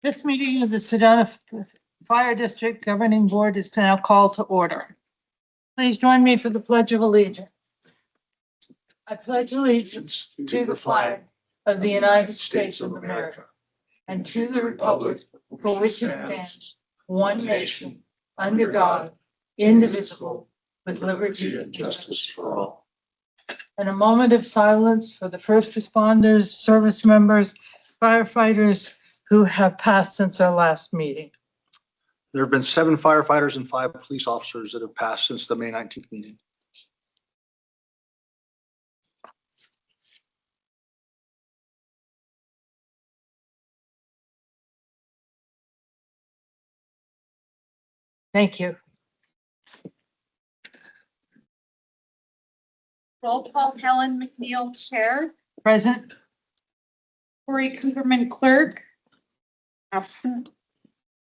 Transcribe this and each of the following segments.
This meeting of the Sedona Fire District Governing Board is now called to order. Please join me for the Pledge of Allegiance. I pledge allegiance to the flag of the United States of America and to the republic for which it stands, one nation, under God, indivisible, with liberty and justice for all. And a moment of silence for the first responders, service members, firefighters who have passed since our last meeting. There have been 7 firefighters and 5 police officers that have passed since the May 19th meeting. Thank you. Roll call, Helen McNeil, Chair. Present. Corey Cooperman, Clerk. Absent.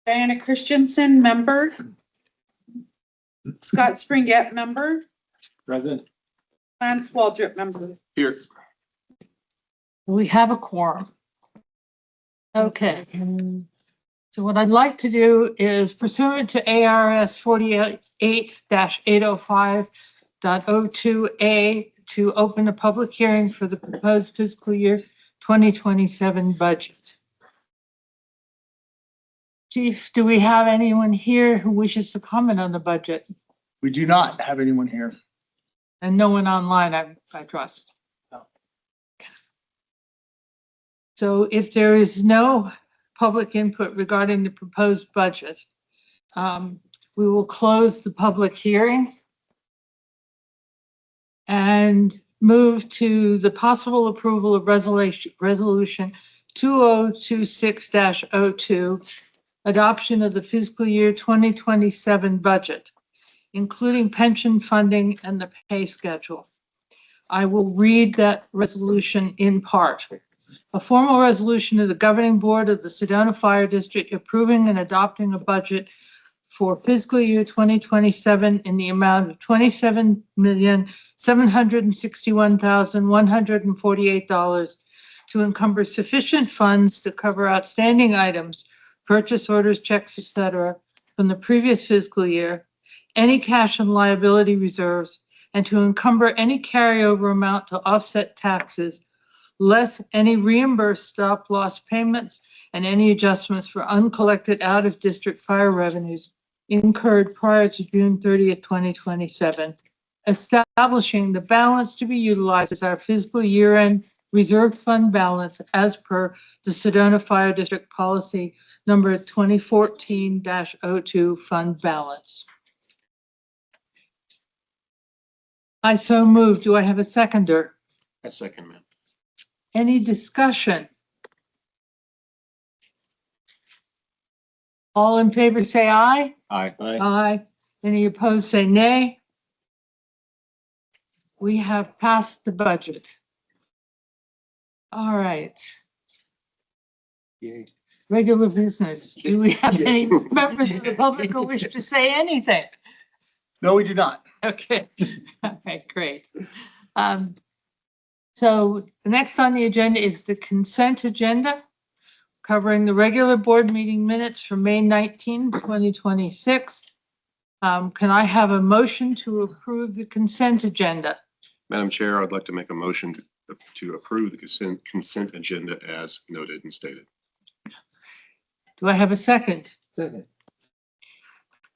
Diana Christensen, Member. Scott Springett, Member. Present. Lance Waldrop, Member. Here. We have a quorum. Okay. So what I'd like to do is pursuant to ARS 48-805.02A to open a public hearing for the proposed fiscal year 2027 budget. Chief, do we have anyone here who wishes to comment on the budget? We do not have anyone here. And no one online, I trust. No. So if there is no public input regarding the proposed budget, we will close the public hearing and move to the possible approval of resolution 2026-02, adoption of the fiscal year 2027 budget, including pension funding and the pay schedule. I will read that resolution in part. A formal resolution of the Governing Board of the Sedona Fire District approving and adopting a budget for fiscal year 2027 in the amount of $27,761,148 to encumber sufficient funds to cover outstanding items, purchase orders, checks, etc., from the previous fiscal year, any cash and liability reserves, and to encumber any carryover amount to offset taxes, less any reimbursed stop-loss payments and any adjustments for uncollected out-of-district fire revenues incurred prior to June 30th, 2027, establishing the balance to be utilized as our fiscal year-end reserve fund balance as per the Sedona Fire District Policy number 2014-02 fund balance. I so move. Do I have a seconder? A second, ma'am. Any discussion? All in favor say aye. Aye. Aye. Any opposed say nay. We have passed the budget. All right. Yay. Regular business. Do we have any members of the public who wish to say anything? No, we do not. Okay. Okay, great. So the next on the agenda is the consent agenda, covering the regular board meeting minutes from May 19, 2026. Can I have a motion to approve the consent agenda? Madam Chair, I'd like to make a motion to approve the consent agenda as noted and stated. Do I have a second? Second.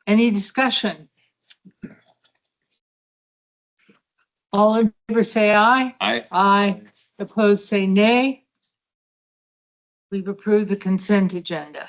Any discussion? All in favor say aye. Aye. Aye. Opposed say nay. We've approved the consent agenda.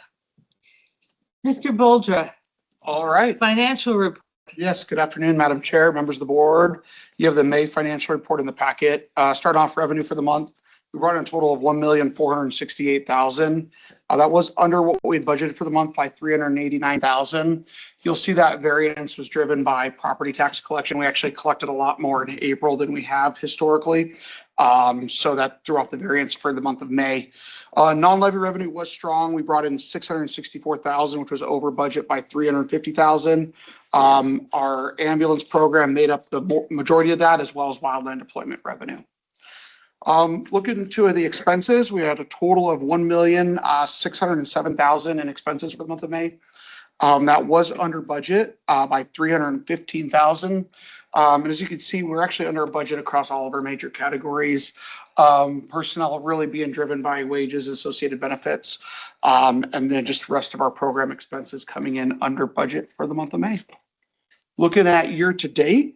Mr. Boldra, All right. financial report. Yes, good afternoon, Madam Chair, members of the board. You have the May financial report in the packet. Starting off revenue for the month, we brought in a total of $1,468,000. That was under what we had budgeted for the month by $389,000. You'll see that variance was driven by property tax collection. We actually collected a lot more in April than we have historically. So that threw off the variance for the month of May. Non-levy revenue was strong. We brought in $664,000, which was over budget by $350,000. Our ambulance program made up the majority of that, as well as wildland deployment revenue. Looking into the expenses, we had a total of $1,607,000 in expenses for the month of May. That was under budget by $315,000. And as you can see, we're actually under budget across all of our major categories. Personnel really being driven by wages, associated benefits, and then just the rest of our program expenses coming in under budget for the month of May. Looking at year to date,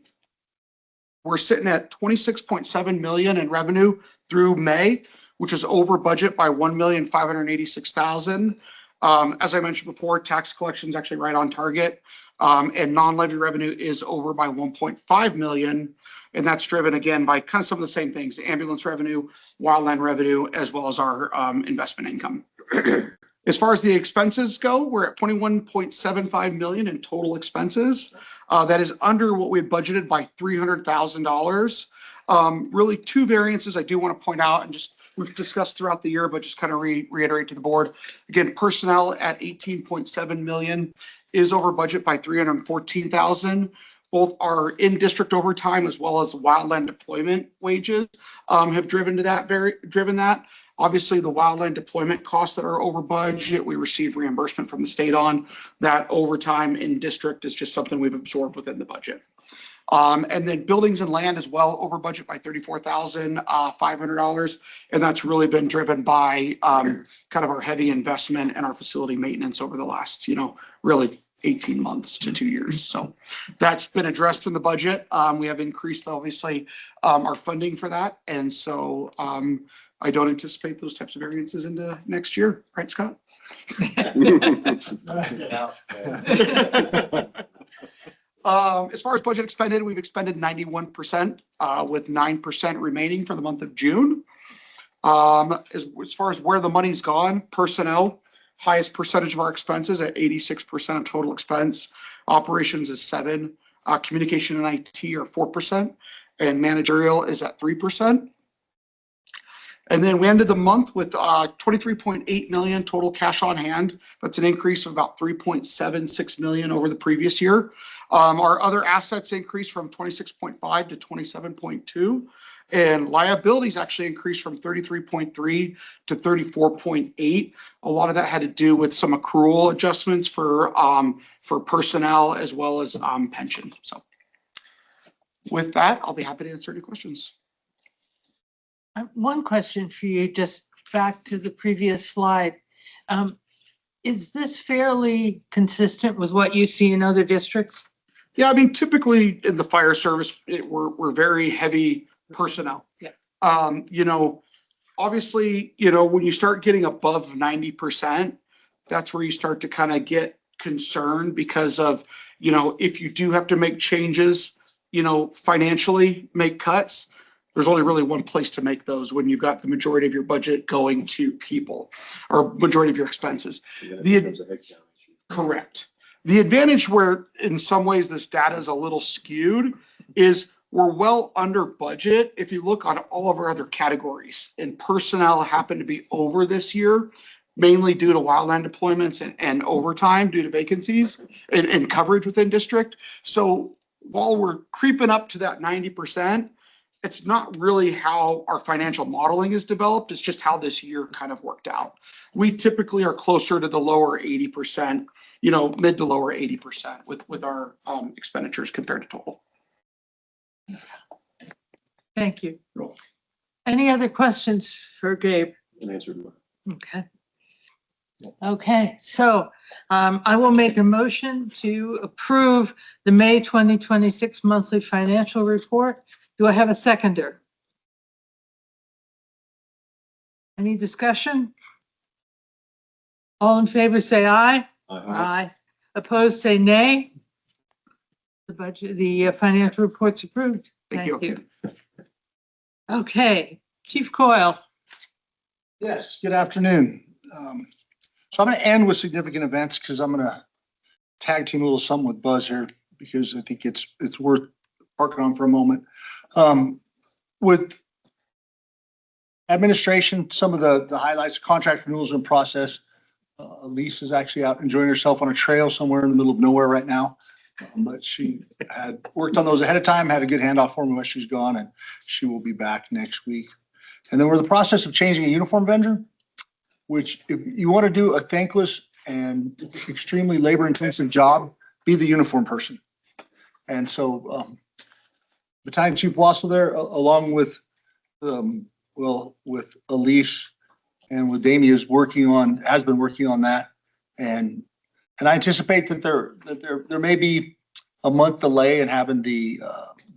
we're sitting at 26.7 million in revenue through May, which is over budget by 1,586,000. As I mentioned before, tax collection is actually right on target, and non-levy revenue is over by 1.5 million. And that's driven again by kind of some of the same things: ambulance revenue, wildland revenue, as well as our investment income. As far as the expenses go, we're at 21.75 million in total expenses. That is under what we had budgeted by $300,000. Really two variances I do want to point out, and just we've discussed throughout the year, but just kind of reiterate to the board. Again, personnel at 18.7 million is over budget by 314,000. Both our in-district overtime as well as wildland deployment wages have driven that. Obviously, the wildland deployment costs that are over budget, we receive reimbursement from the state on. That overtime in district is just something we've absorbed within the budget. And then buildings and land as well, over budget by $34,500. And that's really been driven by kind of our heavy investment and our facility maintenance over the last, really 18 months to 2 years. So that's been addressed in the budget. We have increased, obviously, our funding for that. And so I don't anticipate those types of variances into next year. Right, Scott? As far as budget expended, we've expended 91%, with 9% remaining for the month of June. As far as where the money's gone, personnel, highest percentage of our expenses at 86% of total expense. Operations is 7%. Communication and IT are 4%, and managerial is at 3%. And then we ended the month with 23.8 million total cash on hand. That's an increase of about 3.76 million over the previous year. Our other assets increased from 26.5 to 27.2. And liabilities actually increased from 33.3 to 34.8. A lot of that had to do with some accrual adjustments for personnel as well as pension. So with that, I'll be happy to answer any questions. One question for you, just back to the previous slide. Is this fairly consistent with what you see in other districts? Yeah, I mean, typically in the fire service, we're very heavy personnel. Yeah. Obviously, when you start getting above 90%, that's where you start to kind of get concerned because of, if you do have to make changes, financially make cuts, there's only really one place to make those when you've got the majority of your budget going to people or majority of your expenses. Correct. The advantage where in some ways this data is a little skewed is we're well under budget. If you look on all of our other categories, and personnel happen to be over this year, mainly due to wildland deployments and overtime due to vacancies and coverage within district. So while we're creeping up to that 90%, it's not really how our financial modeling is developed. It's just how this year kind of worked out. We typically are closer to the lower 80%, mid to lower 80% with our expenditures compared to total. Thank you. Any other questions for Gabe? An answer. Okay. Okay, so I will make a motion to approve the May 2026 monthly financial report. Do I have a seconder? Any discussion? All in favor say aye. Aye. Opposed say nay. The financial report's approved. Thank you. Okay, Chief Coyle. Yes, good afternoon. So I'm going to end with significant events because I'm going to tag team a little something with Buzz here because I think it's worth parking on for a moment. With administration, some of the highlights, contract renewals in process. Elise is actually out enjoying herself on a trail somewhere in the middle of nowhere right now. But she had worked on those ahead of time, had a good handoff for me while she's gone, and she will be back next week. And then we're in the process of changing a uniform vendor, which if you want to do a thankless and extremely labor-intensive job, be the uniform person. And so Battalion Chief Wassel there, along with, with Elise and with Damien has been working on that. And I anticipate that there may be a month delay in having the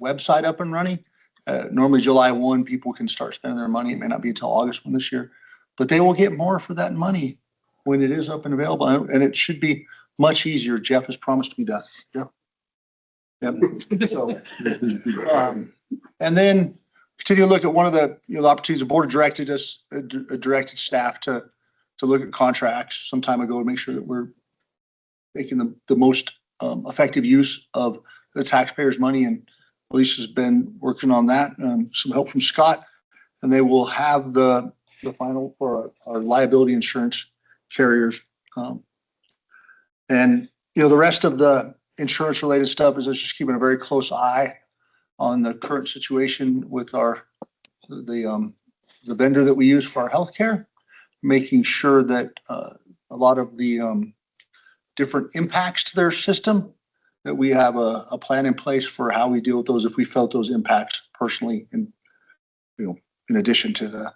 website up and running. Normally July 1, people can start spending their money. It may not be until August 1 this year, but they will get more for that money when it is up and available. And it should be much easier. Jeff has promised me that. Yeah. Yep. So, and then continue to look at one of the opportunities. The board directed staff to look at contracts some time ago to make sure that we're making the most effective use of the taxpayers' money. And Elise has been working on that. Some help from Scott, and they will have the final for our liability insurance carriers. And the rest of the insurance related stuff is just keeping a very close eye on the current situation with the vendor that we use for our healthcare, making sure that a lot of the different impacts to their system, that we have a plan in place for how we deal with those if we felt those impacts personally, and in addition to the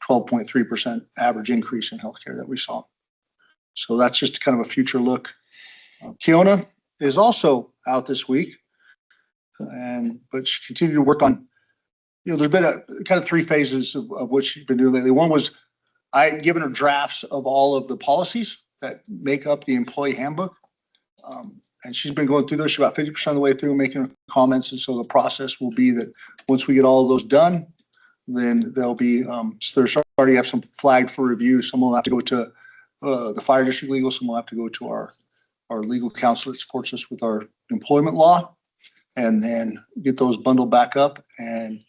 12.3% average increase in healthcare that we saw. So that's just kind of a future look. Kiona is also out this week, but she continued to work on, there's been a kind of three phases of what she's been doing lately. One was I had given her drafts of all of the policies that make up the employee handbook. And she's been going through those. She's about 50% of the way through, making comments. And so the process will be that once we get all of those done, then there'll be, so there's already have some flagged for review. Some will have to go to the fire district legal. Some will have to go to our legal counsel that supports us with our employment law, and then get those bundled back up. And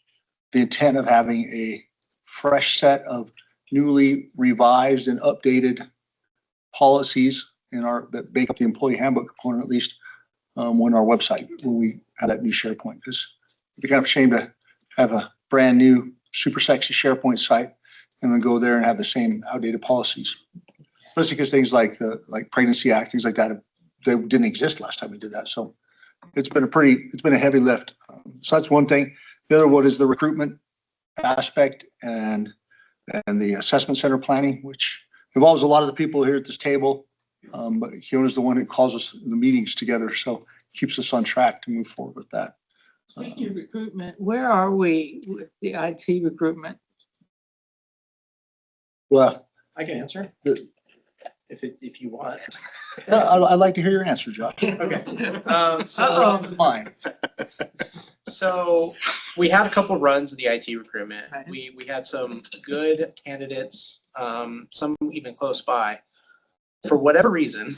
the intent of having a fresh set of newly revised and updated policies that make up the employee handbook component, at least on our website, when we have that new SharePoint. Because it'd be kind of a shame to have a brand new super sexy SharePoint site and then go there and have the same outdated policies. Especially because things like Pregnancy Act, things like that, they didn't exist last time we did that. So it's been a heavy lift. So that's one thing. The other one is the recruitment aspect and the assessment center planning, which involves a lot of the people here at this table. But Kiona's the one that calls us the meetings together, so keeps us on track to move forward with that. Speaking of recruitment, where are we with the IT recruitment? Well, I can answer Good. if you want. I'd like to hear your answer, Josh. Okay. Mine. So we had a couple runs of the IT recruitment. Right. We had some good candidates, some even close by. For whatever reason,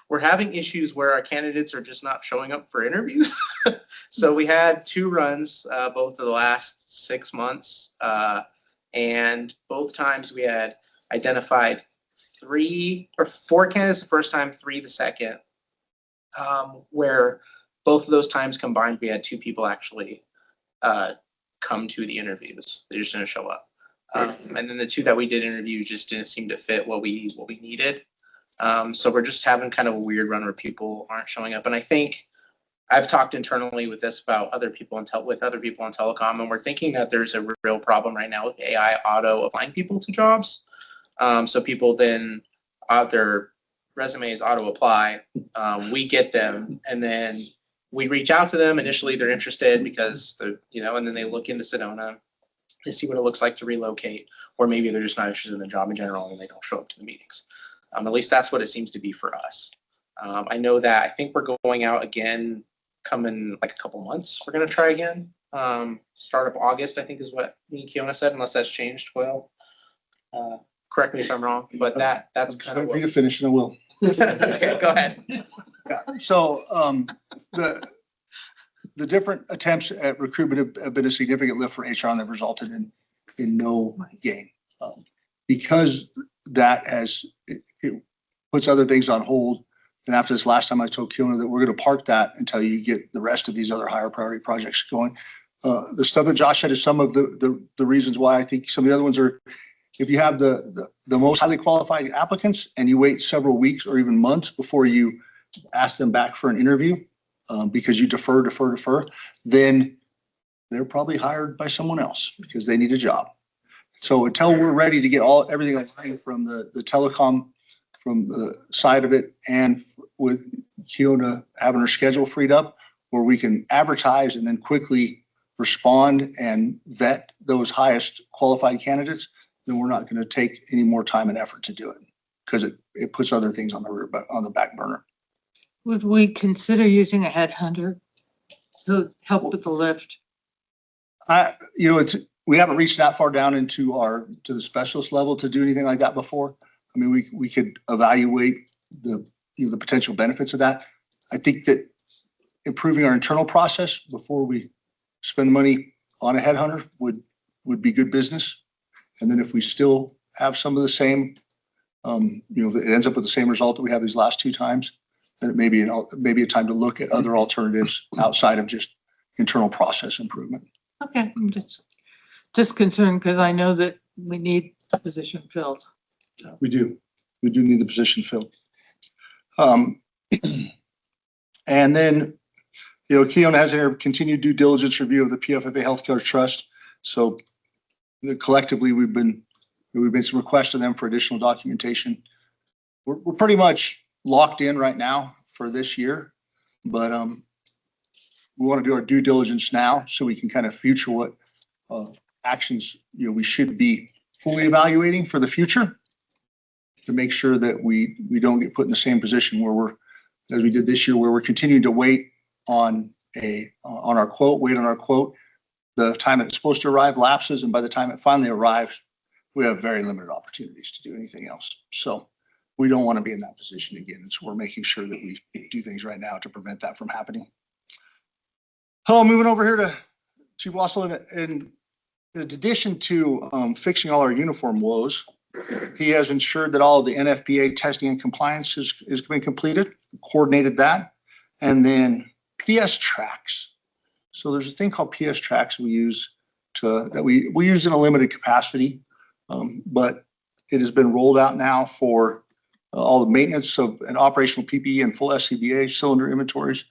we're having issues where our candidates are just not showing up for interviews. So we had two runs, both of the last 6 months. And both times we had identified 3 or 4 candidates the first time, 3 the second, where both of those times combined, we had 2 people actually come to the interviews. They just didn't show up. And then the 2 that we did interview just didn't seem to fit what we needed. So we're just having kind of a weird run where people aren't showing up. And I think I've talked internally with this about other people in telecom, and we're thinking that there's a real problem right now with AI auto applying people to jobs. So people then their resumes auto apply, we get them, and then we reach out to them. Initially, they're interested because and then they look into Sedona, they see what it looks like to relocate, or maybe they're just not interested in the job in general and they don't show up to the meetings. At least that's what it seems to be for us. I know that I think we're going out again, coming like a couple months. We're going to try again. Start of August, I think, is what me and Kiona said, unless that's changed. Well, correct me if I'm wrong, but that's kind of what you to finish, and I will. Okay, go ahead. Yeah. So the different attempts at recruitment have been a significant lift for HR, and they've resulted in no gain. Because that it puts other things on hold. And after this last time, I told Kiona that we're going to park that until you get the rest of these other higher priority projects going. the stuff that Josh said is some of the reasons why I think some of the other ones are, if you have the most highly qualified applicants and you wait several weeks or even months before you ask them back for an interview, because you defer, then they're probably hired by someone else because they need a job. So until we're ready to get everything aligned from the telecom, from the side of it, and with Keona having her schedule freed up, where we can advertise and then quickly respond and vet those highest qualified candidates, then we're not going to take any more time and effort to do it because it puts other things on the back burner. Would we consider using a headhunter to help with the lift? We haven't reached that far down into the specialist level to do anything like that before. I mean, we could evaluate the potential benefits of that. I think that improving our internal process before we spend the money on a headhunter would be good business. And then if we still have some of the same, if it ends up with the same result that we have these last two times, then it may be a time to look at other alternatives outside of just internal process improvement. Okay, I'm just concerned because I know that we need the position filled. So. We do need the position filled. And then, Keona has a continued due diligence review of the PFFA Healthcare Trust. So collectively, we've made some requests to them for additional documentation. We're pretty much locked in right now for this year, but we want to do our due diligence now so we can kind of future what actions we should be fully evaluating for the future to make sure that we don't get put in the same position where as we did this year, where we're continuing to wait on our quote. The time it's supposed to arrive lapses, and by the time it finally arrives, we have very limited opportunities to do anything else. So we don't want to be in that position again. So we're making sure that we do things right now to prevent that from happening. So moving over here to Chief Wassel, in addition to fixing all our uniform woes, he has ensured that all of the NFPA testing and compliance is being completed, coordinated that, and then PS tracks. So there's a thing called PS tracks we use we use in a limited capacity, but it has been rolled out now for all the maintenance of an operational PPE and full SCBA cylinder inventories.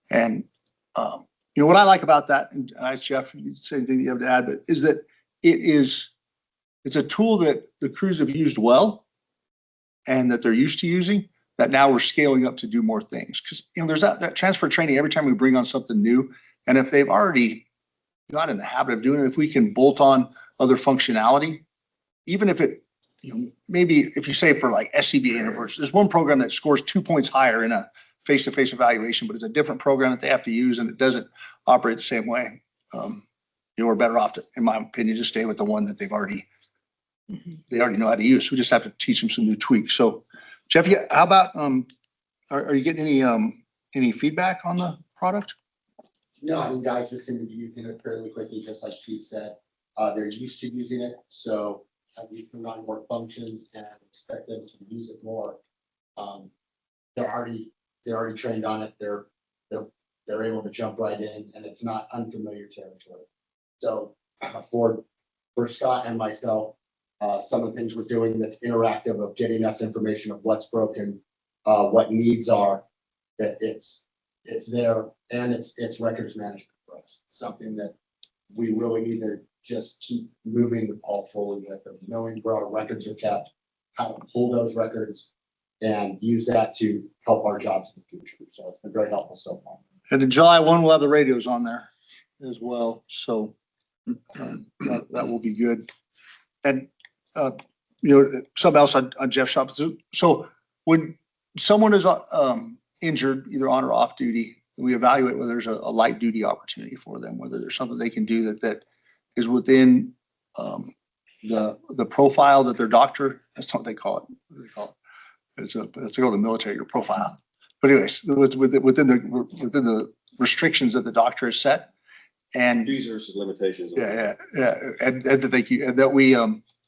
And what I like about that, and I ask Jeff, the same thing you have to add, but is that it's a tool that the crews have used well and that they're used to using, that now we're scaling up to do more things. Because there's that transfer training every time we bring on something new. And if they've already got in the habit of doing it, if we can bolt on other functionality, even if it, maybe if you say for like SCBA intervals, there's one program that scores 2 points higher in a face-to-face evaluation, but it's a different program that they have to use and it doesn't operate the same way. We're better off to, in my opinion, just stay with the one that they already know how to use. We just have to teach them some new tweaks. So Jeff, how about, are you getting any feedback on the product? No, I mean, guys just seem to be using it fairly quickly, just like Chief said. They're used to using it, so we can run more functions and expect them to use it more. They're already trained on it. They're able to jump right in, and it's not unfamiliar territory. So for Scott and myself, some of the things we're doing that's interactive of getting us information of what's broken, what needs are, that it's there, and it's records management for us. Something that we really need to just keep moving the ball forward with, of knowing where our records are kept, how to pull those records, and use that to help our jobs in the future. So it's been very helpful so far. And in July 1, we'll have the radios on there as well. So that will be good. And something else on Jeff's shop. So when someone is injured, either on or off duty, we evaluate whether there's a light duty opportunity for them, whether there's something they can do that is within the profile that their doctor, that's what they call it. What do they call it? It's called the military, your profile. But anyways, within the restrictions that the doctor has set, and Duties versus limitations. yeah, and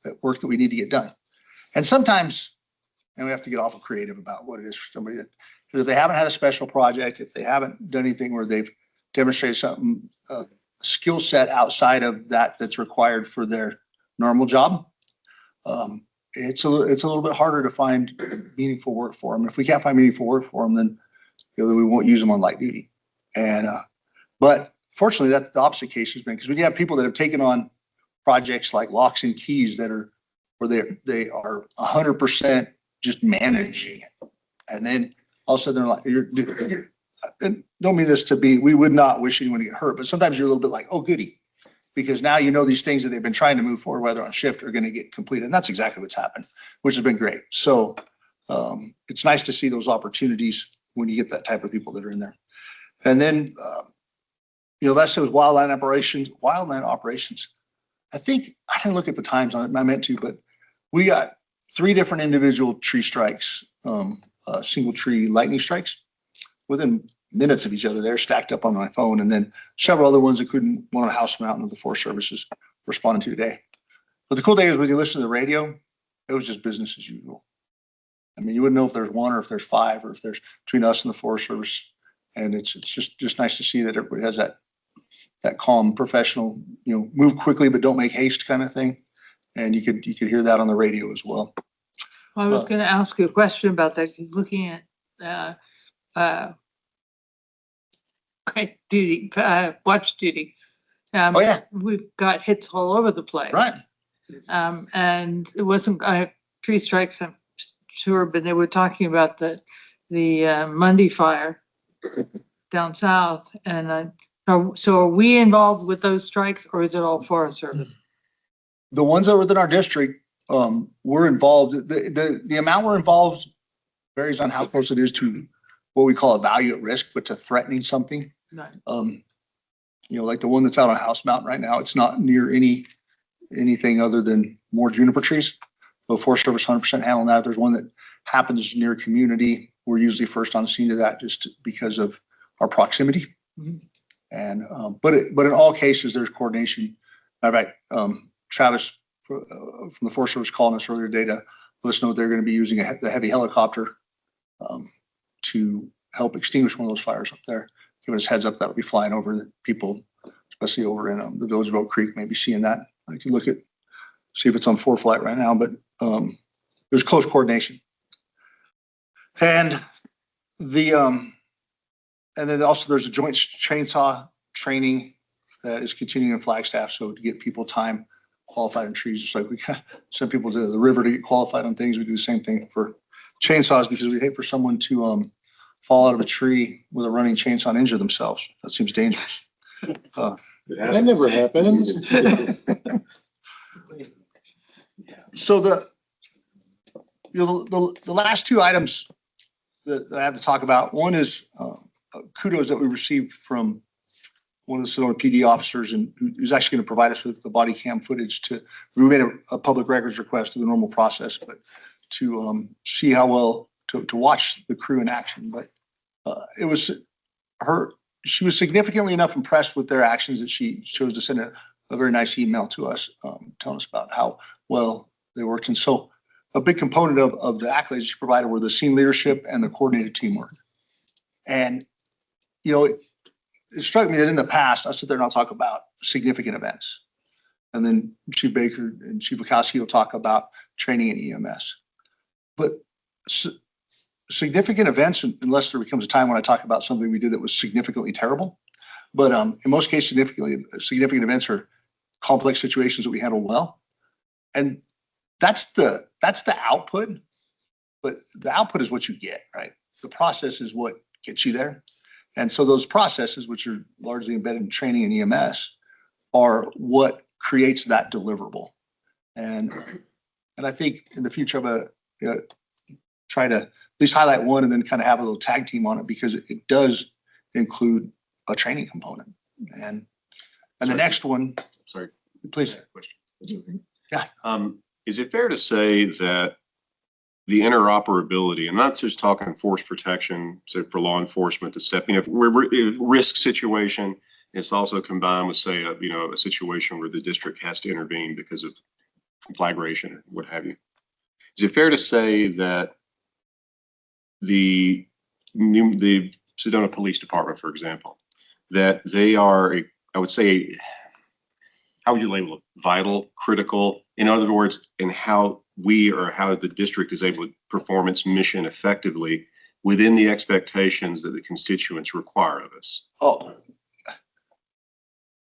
that work that we need to get done. And sometimes, and we have to get awful creative about what it is for somebody that, if they haven't had a special project, if they haven't done anything where they've demonstrated something skill set outside of that that's required for their normal job, it's a little bit harder to find meaningful work for them. If we can't find meaningful work for them, then we won't use them on light duty. And but fortunately, that's the opposite case has been, because when you have people that have taken on projects like locks and keys that are where they are 100% just managing, and then all of a sudden they're like, you're and don't mean this to be, we would not wish anyone to get hurt, but sometimes you're a little bit like, oh, goody, because now you know these things that they've been trying to move forward, whether on shift, are going to get completed. And that's exactly what's happened, which has been great. So it's nice to see those opportunities when you get that type of people that are in there. And then, that says wildland operations. I think, I didn't look at the times on it, I meant to, but we got 3 different individual tree strikes, single tree lightning strikes within minutes of each other. They're stacked up on my phone, and then several other ones that couldn't, one on House Mountain that the Forest Services responded to today. But the cool thing is when you listen to the radio, it was just business as usual. I mean, you wouldn't know if there's 1 or if there's 5 or if there's between us and the Forest Service. And it's just nice to see that everybody has that calm, professional, move quickly but don't make haste kind of thing. And you could hear that on the radio as well. I was going to ask you a question about that. He's looking at duty, watch duty. Oh yeah, We've got hits all over the place. right. And it wasn't tree strikes, I'm sure, but they were talking about the Monday fire down south. And so are we involved with those strikes, or is it all Forest Service? The ones that were within our district, we're involved. The amount we're involved varies on how close it is to what we call a value at risk, but to threatening something. Right. Like the one that's out on House Mountain right now, it's not near anything other than more juniper trees. The Forest Service 100% handling that. If there's one that happens near a community, we're usually first on the scene to that just because of our proximity. Mhm. And but in all cases, there's coordination. Matter of fact, Travis from the Forest Service called us earlier today to let us know they're going to be using the heavy helicopter to help extinguish one of those fires up there. Giving us heads up that'll be flying over the people, especially over in the Village of Oak Creek, maybe seeing that. I can see if it's on 4Flight right now, but there's close coordination. And and then also there's a joint chainsaw training that is continuing in Flagstaff. So to get people time qualified in trees, just like we send people to the river to get qualified on things, we do the same thing for chainsaws, because we hate for someone to fall out of a tree with a running chainsaw and injure themselves. That seems dangerous. That never happens. So the last 2 items that I have to talk about, one is kudos that we received from one of the Sedona PD officers, and who's actually going to provide us with the body cam footage we made a public records request through the normal process, but to see how well to watch the crew in action. But she was significantly enough impressed with their actions that she chose to send a very nice email to us, telling us about how well they worked. And so a big component of the accolades she provided were the scene leadership and the coordinated teamwork. And, it struck me that in the past, I sit there and I'll talk about significant events. And then Chief Baker and Chief Wachowski will talk about training in EMS. But significant events, unless there becomes a time when I talk about something we did that was significantly terrible. But in most cases, significant events are complex situations that we handle well. And that's the output. But the output is what you get, right? The process is what gets you there. And so those processes, which are largely embedded in training and EMS, are what creates that deliverable. And I think in the future, I'm going to try to at least highlight one and then kind of have a little tag team on it, because it does include a training component. And the next one, Sorry. please. Question. Yeah. Is it fair to say that the interoperability, and not just talking force protection, so for law enforcement to step in, if we're in a risk situation, it's also combined with, say, a situation where the district has to intervene because of conflagration or what have you. Is it fair to say that the Sedona Police Department, for example, that they are I would say, how would you label it? Vital, critical, in other words, in how how the district is able to perform its mission effectively within the expectations that the constituents require of us. Oh.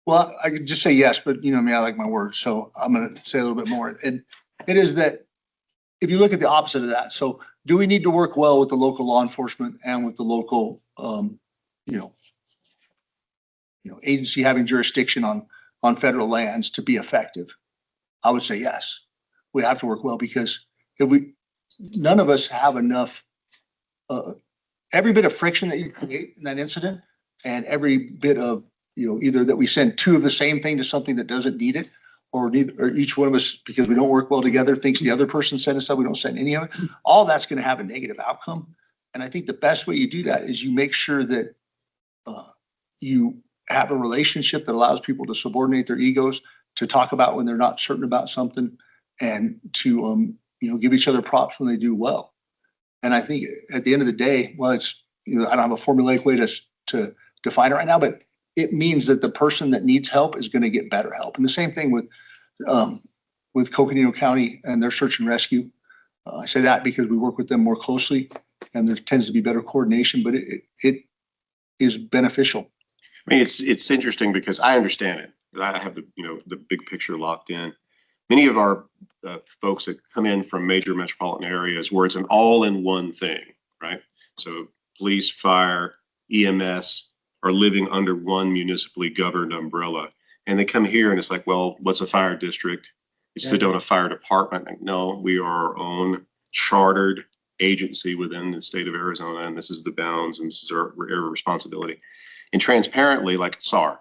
Well, I could just say yes, but you know me, I like my words, so I'm gonna say a little bit more. And it is that if you look at the opposite of that, so do we need to work well with the local law enforcement and with the local, you know, agency having jurisdiction on federal lands to be effective? I would say yes. We have to work well because none of us have enough, every bit of friction that you create in that incident and every bit of, you know, either that we send two of the same thing to something that doesn't need it, or each one of us, because we don't work well together, thinks the other person sent us stuff, we don't send any of it. All that's going to have a negative outcome. And I think the best way you do that is you make sure that you have a relationship that allows people to subordinate their egos, to talk about when they're not certain about something, and to you know, give each other props when they do well. And I think at the end of the day, well, it's, you know, I don't have a formulaic way to define it right now, but it means that the person that needs help is going to get better help. And the same thing with Coconino County and their search and rescue. I say that because we work with them more closely and there tends to be better coordination, but it is beneficial. I mean, it's interesting because I understand it. I have the big picture locked in. Many of our folks that come in from major metropolitan areas where it's an all-in-one thing, right? So police, fire, EMS are living under one municipally governed umbrella. And they come here and it's like, well, what's a fire district? It's Sedona Fire Department. Like, no, we are our own chartered agency within the state of Arizona, and this is the bounds, and this is our responsibility. And transparently, like SAR,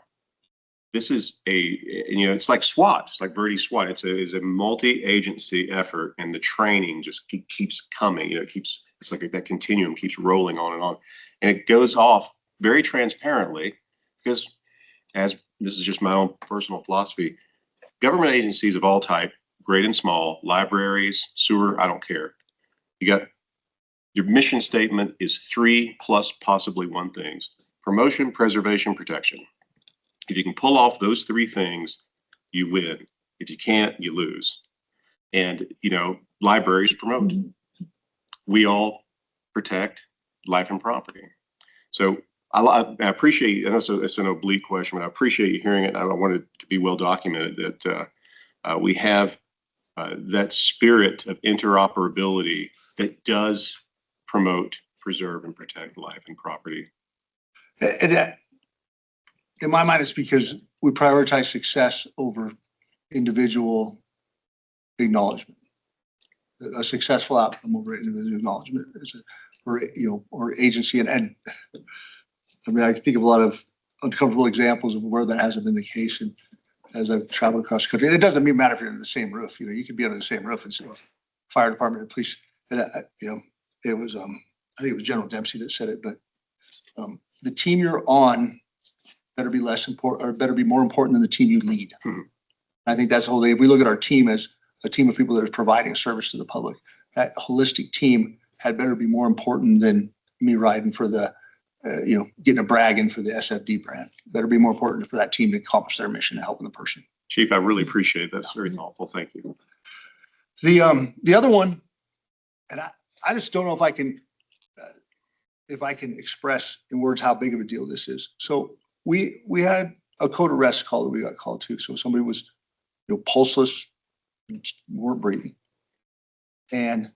this is it's like SWAT, it's like Verdi SWAT. It's a multi-agency effort, and the training just keeps coming. It's like that continuum keeps rolling on, and it goes off very transparently, because as this is just my own personal philosophy, government agencies of all type, great and small, libraries, sewer, I don't care. You got your mission statement is 3 plus possibly 1 things: promotion, preservation, protection. If you can pull off those 3 things, you win. If you can't, you lose. And, libraries promote. We all protect life and property. So I appreciate, I know it's an oblique question, but I appreciate you hearing it. I want it to be well documented that we have that spirit of interoperability that does promote, preserve, and protect life and property. In my mind, it's because we prioritize success over individual acknowledgement. A successful outcome over individual acknowledgement or agency. And I mean, I think of a lot of uncomfortable examples of where that hasn't been the case. And as I've traveled across the country, and it doesn't even matter if you're under the same roof. You could be under the same roof and say fire department and police. And it was I think it was General Dempsey that said it, but the team you're on better be less important, or better be more important than the team you lead. I think that's the whole thing. If we look at our team as a team of people that are providing a service to the public, that holistic team had better be more important than me riding for the, getting a brag in for the SFD brand. Better be more important for that team to accomplish their mission and helping the person. Chief, I really appreciate it. That's very thoughtful. Thank you. The other one, and I just don't know if I can express in words how big of a deal this is. So we had a code arrest call that we got called to. So somebody was pulseless, weren't breathing. And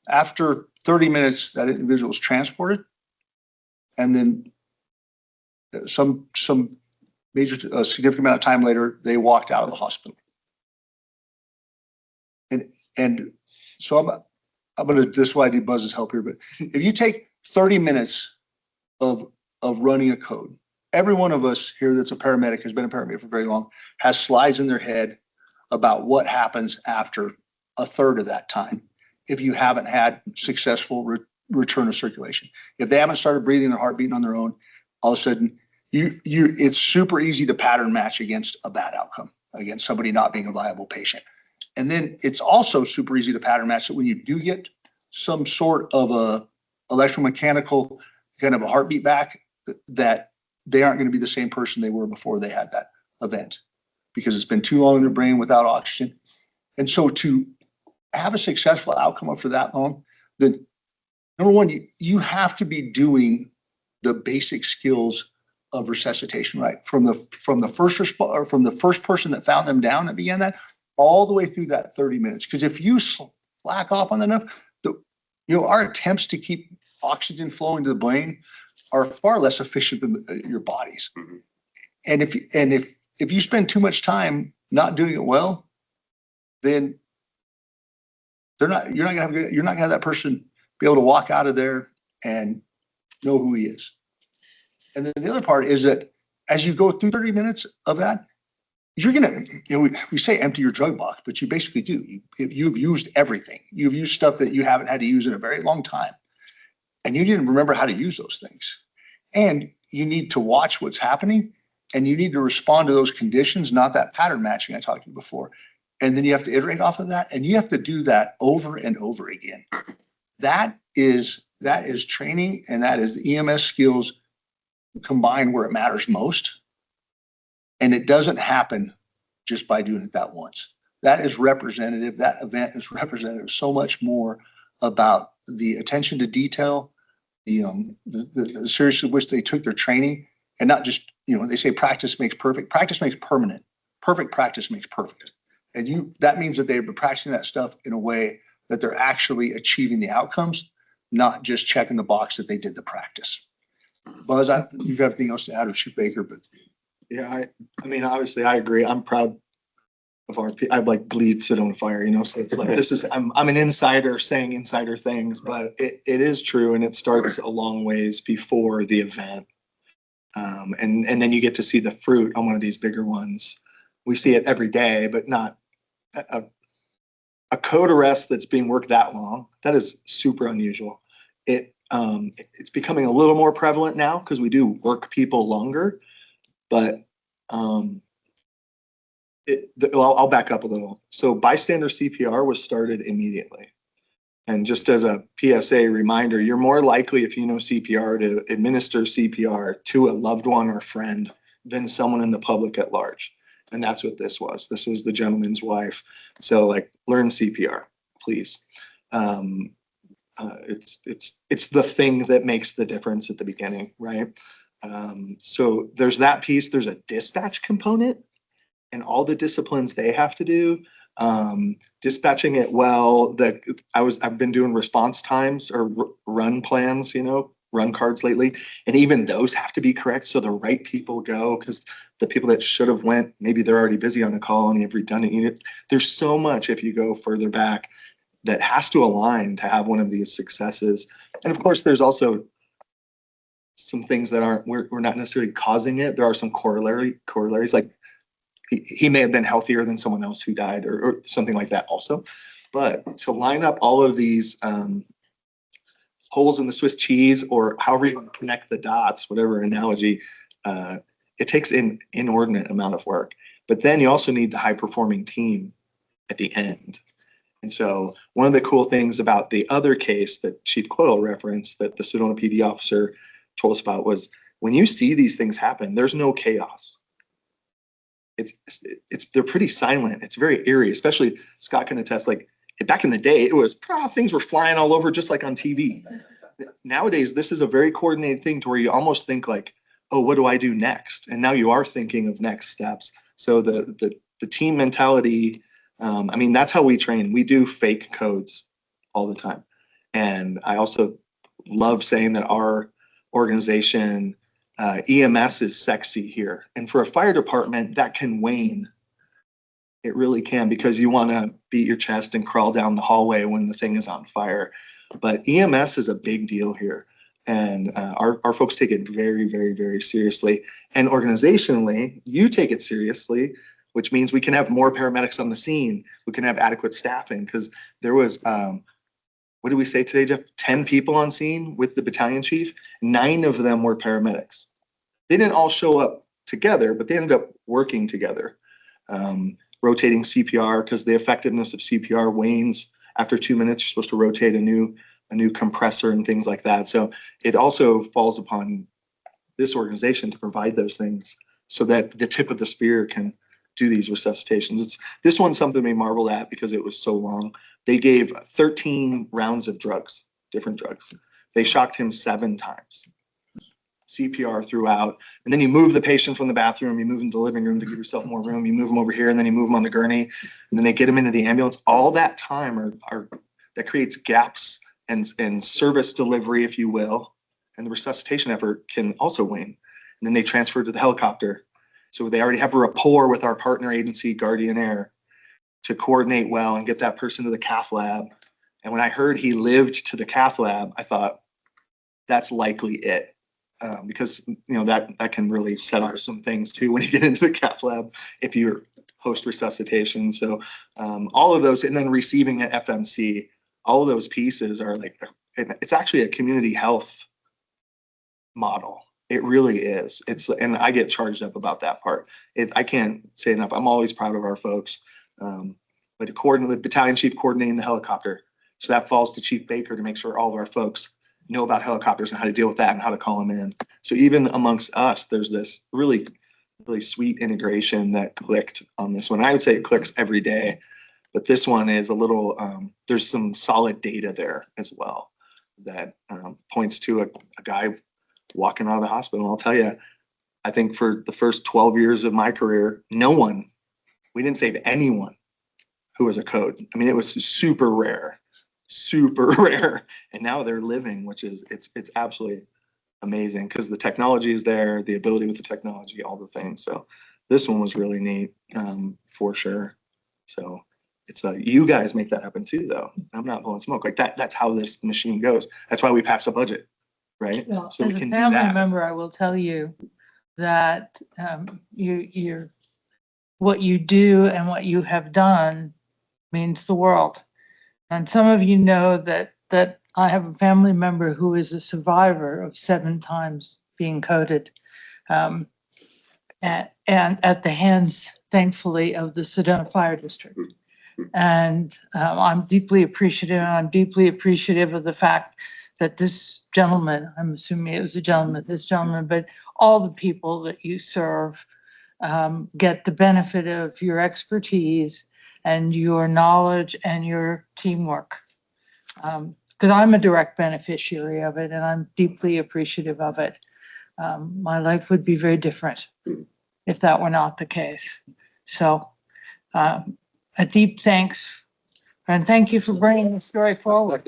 after 30 minutes, that individual was transported. And then some major, significant amount of time later, they walked out of the hospital. And so I'm going to, this is why I need Buzz's help here, but if you take 30 minutes of running a code, every one of us here that's a paramedic, has been a paramedic for very long, has slides in their head about what happens after a third of that time if you haven't had successful return of circulation. If they haven't started breathing, their heart beating on their own, all of a sudden it's super easy to pattern match against a bad outcome, against somebody not being a viable patient. And then it's also super easy to pattern match that when you do get some sort of a electromechanical kind of a heartbeat back, that they aren't going to be the same person they were before they had that event because it's been too long in their brain without oxygen. And so to have a successful outcome for that long, then number one, you have to be doing the basic skills of resuscitation, right? From the first person that found them down that began that, all the way through that 30 minutes. Because if you slack off on that enough, our attempts to keep oxygen flowing to the brain are far less efficient than your body's. Mhm. And if you spend too much time not doing it well, then you're not gonna have that person be able to walk out of there and know who he is. And then the other part is that as you go through 30 minutes of that, you're gonna, we say empty your drug box, but you basically do. You've used everything. You've used stuff that you haven't had to use in a very long time. And you need to remember how to use those things. And you need to watch what's happening and you need to respond to those conditions, not that pattern matching I talked to you before. And then you have to iterate off of that and you have to do that over and over again. That is training and that is the EMS skills combined where it matters most. And it doesn't happen just by doing it that once. That is representative. That event is representative so much more about the attention to detail, the seriousness with which they took their training, and not just, they say practice makes perfect. Practice makes permanent. Perfect practice makes perfect. And that means that they've been practicing that stuff in a way that they're actually achieving the outcomes, not just checking the box that they did the practice. Buzz, you've got anything else to add, or Chief Baker, but Yeah, I mean, obviously I agree. I'm proud of I like bleed Sedona Fire, so it's like, I'm an insider saying insider things, but it is true. And it starts a long ways before the event. And then you get to see the fruit on one of these bigger ones. We see it every day, but not a code arrest that's being worked that long. That is super unusual. It's becoming a little more prevalent now because we do work people longer. But I'll back up a little. So bystander CPR was started immediately. And just as a PSA reminder, you're more likely, if you know CPR, to administer CPR to a loved one or friend than someone in the public at large. And that's what this was. This was the gentleman's wife. So learn CPR, please. It's the thing that makes the difference at the beginning, right? So there's that piece. There's a dispatch component and all the disciplines they have to do. Dispatching it well. I've been doing response times or run plans, run cards lately, and even those have to be correct. So the right people go, because the people that should have went, maybe they're already busy on a call and you've redundant units. There's so much if you go further back that has to align to have one of these successes. And of course, there's also some things that we're not necessarily causing it. There are some corollaries, like he may have been healthier than someone else who died or something like that also. But to line up all of these holes in the Swiss cheese, or however you connect the dots, whatever analogy, it takes an inordinate amount of work. But then you also need the high performing team at the end. And so one of the cool things about the other case that Chief Coyle referenced that the Sedona PD officer told us about was when you see these things happen, there's no chaos. They're pretty silent. It's very eerie, especially Scott can attest, back in the day, it was things were flying all over just like on TV. Nowadays, this is a very coordinated thing to where you almost think oh, what do I do next? And now you are thinking of next steps. So the team mentality, that's how we train. We do fake codes all the time. And I also love saying that our organization, EMS is sexy here. And for a fire department, that can wane. It really can, because you want to beat your chest and crawl down the hallway when the thing is on fire. But EMS is a big deal here. And our folks take it very, very, very seriously. And organizationally, you take it seriously, which means we can have more paramedics on the scene. We can have adequate staffing, because there was, what did we say today, Jeff? 10 people on scene with the battalion chief. 9 of them were paramedics. They didn't all show up together, but they ended up working together. Rotating CPR, because the effectiveness of CPR wanes after 2 minutes. You're supposed to rotate a new compressor and things like that. So it also falls upon this organization to provide those things so that the tip of the spear can do these resuscitations. This one's something we marveled at because it was so long. They gave 13 rounds of drugs, different drugs. They shocked him 7 times. CPR throughout, and then you move the patient from the bathroom, you move into the living room to give yourself more room, you move them over here, and then you move them on the gurney, and then they get them into the ambulance. All that time that creates gaps and service delivery, if you will, and the resuscitation effort can also wane. And then they transfer to the helicopter. So they already have a rapport with our partner agency, Guardian Air, to coordinate well and get that person to the cath lab. And when I heard he lived to the cath lab, I thought that's likely it. Because that can really set off some things too when you get into the cath lab if you're post resuscitation. So all of those, and then receiving an FMC, all of those pieces are like, it's actually a community health model. It really is. And I get charged up about that part. I can't say enough. I'm always proud of our folks. But the battalion chief coordinating the helicopter. So that falls to Chief Baker to make sure all of our folks know about helicopters and how to deal with that and how to call them in. So even amongst us, there's this really, really sweet integration that clicked on this one. I would say it clicks every day, but this one is a little, there's some solid data there as well that points to a guy walking out of the hospital. I'll tell you, I think for the first 12 years of my career, we didn't save anyone who was a code. I mean, it was super rare. And now they're living, which is, it's absolutely amazing because the technology is there, the ability with the technology, all the things. So this one was really neat, for sure. So it's you guys make that happen too, though. I'm not blowing smoke like that. That's how this machine goes. That's why we pass a budget, right? Well, So as we a can do family that. member, I will tell you that what you do and what you have done means the world. And some of you know that I have a family member who is a survivor of 7 times being coded, and at the hands, thankfully, of the Sedona Fire District. And I'm deeply appreciative, and I'm deeply appreciative of the fact that this gentleman, I'm assuming it was a gentleman, but all the people that you serve get the benefit of your expertise and your knowledge and your teamwork. Because I'm a direct beneficiary of it and I'm deeply appreciative of it. My life would be very different if that were not the case. So a deep thanks and thank you for bringing the story forward.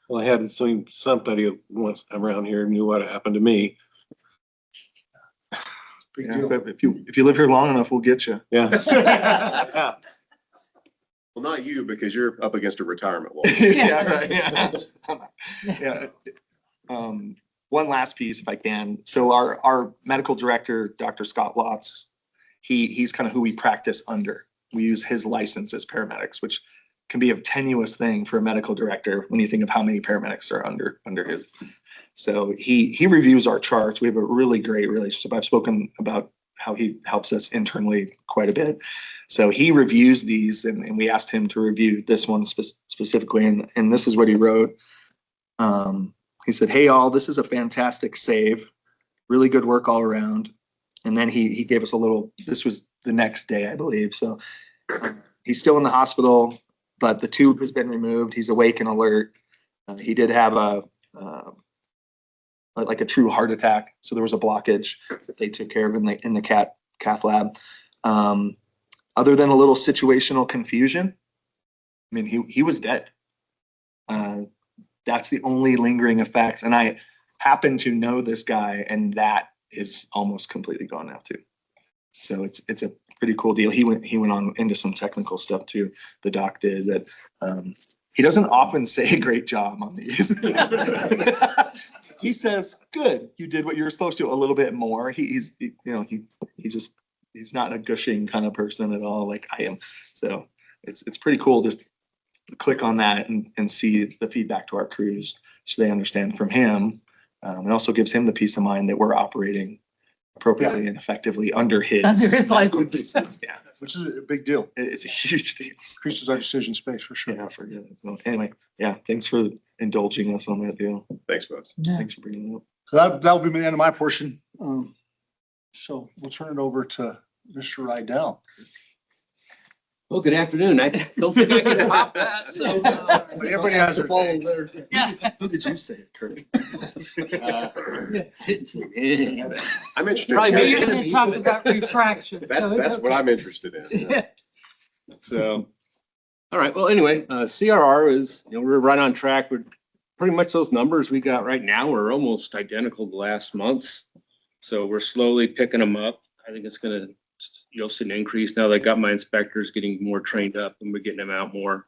Well, I hadn't seen somebody once around here knew what happened to me. Big Yeah, deal. but if you live here long enough, we'll get you. Yeah. Yeah. Well, not you, because you're up against a retirement wall. Yeah, right. Yeah. Yeah. One last piece, if I can. So our medical director, Dr. Scott Lotz, he's kind of who we practice under. We use his license as paramedics, which can be a tenuous thing for a medical director when you think of how many paramedics are under his. So he reviews our charts. We have a really great relationship. I've spoken about how he helps us internally quite a bit. So he reviews these, and we asked him to review this one specifically, and this is what he wrote. He said, "Hey all, this is a fantastic save. Really good work all around." And then he gave us a little, this was the next day, I believe. So he's still in the hospital, but the tube has been removed. He's awake and alert. He did have like a true heart attack. So there was a blockage that they took care of in the cath lab. Other than a little situational confusion, I mean, he was dead. That's the only lingering effects. And I happen to know this guy, and that is almost completely gone now too. So it's a pretty cool deal. He went on into some technical stuff too. The doc did that. He doesn't often say a great job on these. He says, "Good, you did what you were supposed to." A little bit more. He's not a gushing kind of person at all, like I am. So it's pretty cool just to click on that and see the feedback to our crews, so they understand from him. It also gives him the peace of mind that we're operating appropriately and effectively under his license. Yeah, Which is a big deal. it's a huge deal. Increases our decision space for sure. Yeah, forget it. So anyway, yeah, thanks for indulging us on that deal. Thanks, Buzz. Yeah. Thanks for bringing it up. So that'll be the end of my portion. So we'll turn it over to Mr. Rydell. Well, good afternoon. I don't think I can top that, so. Everybody has their Follow thing. their. What did you say, Kurt? I'm interested. Probably Now make you're it gonna talk about refraction. That's what I'm interested in. Yeah. So, all right, well, anyway, CRR is, we're right on track with pretty much those numbers we got right now are almost identical to last month's. So we're slowly picking them up. I think it's gonna, you'll see an increase now that I got my inspectors getting more trained up and we're getting them out more.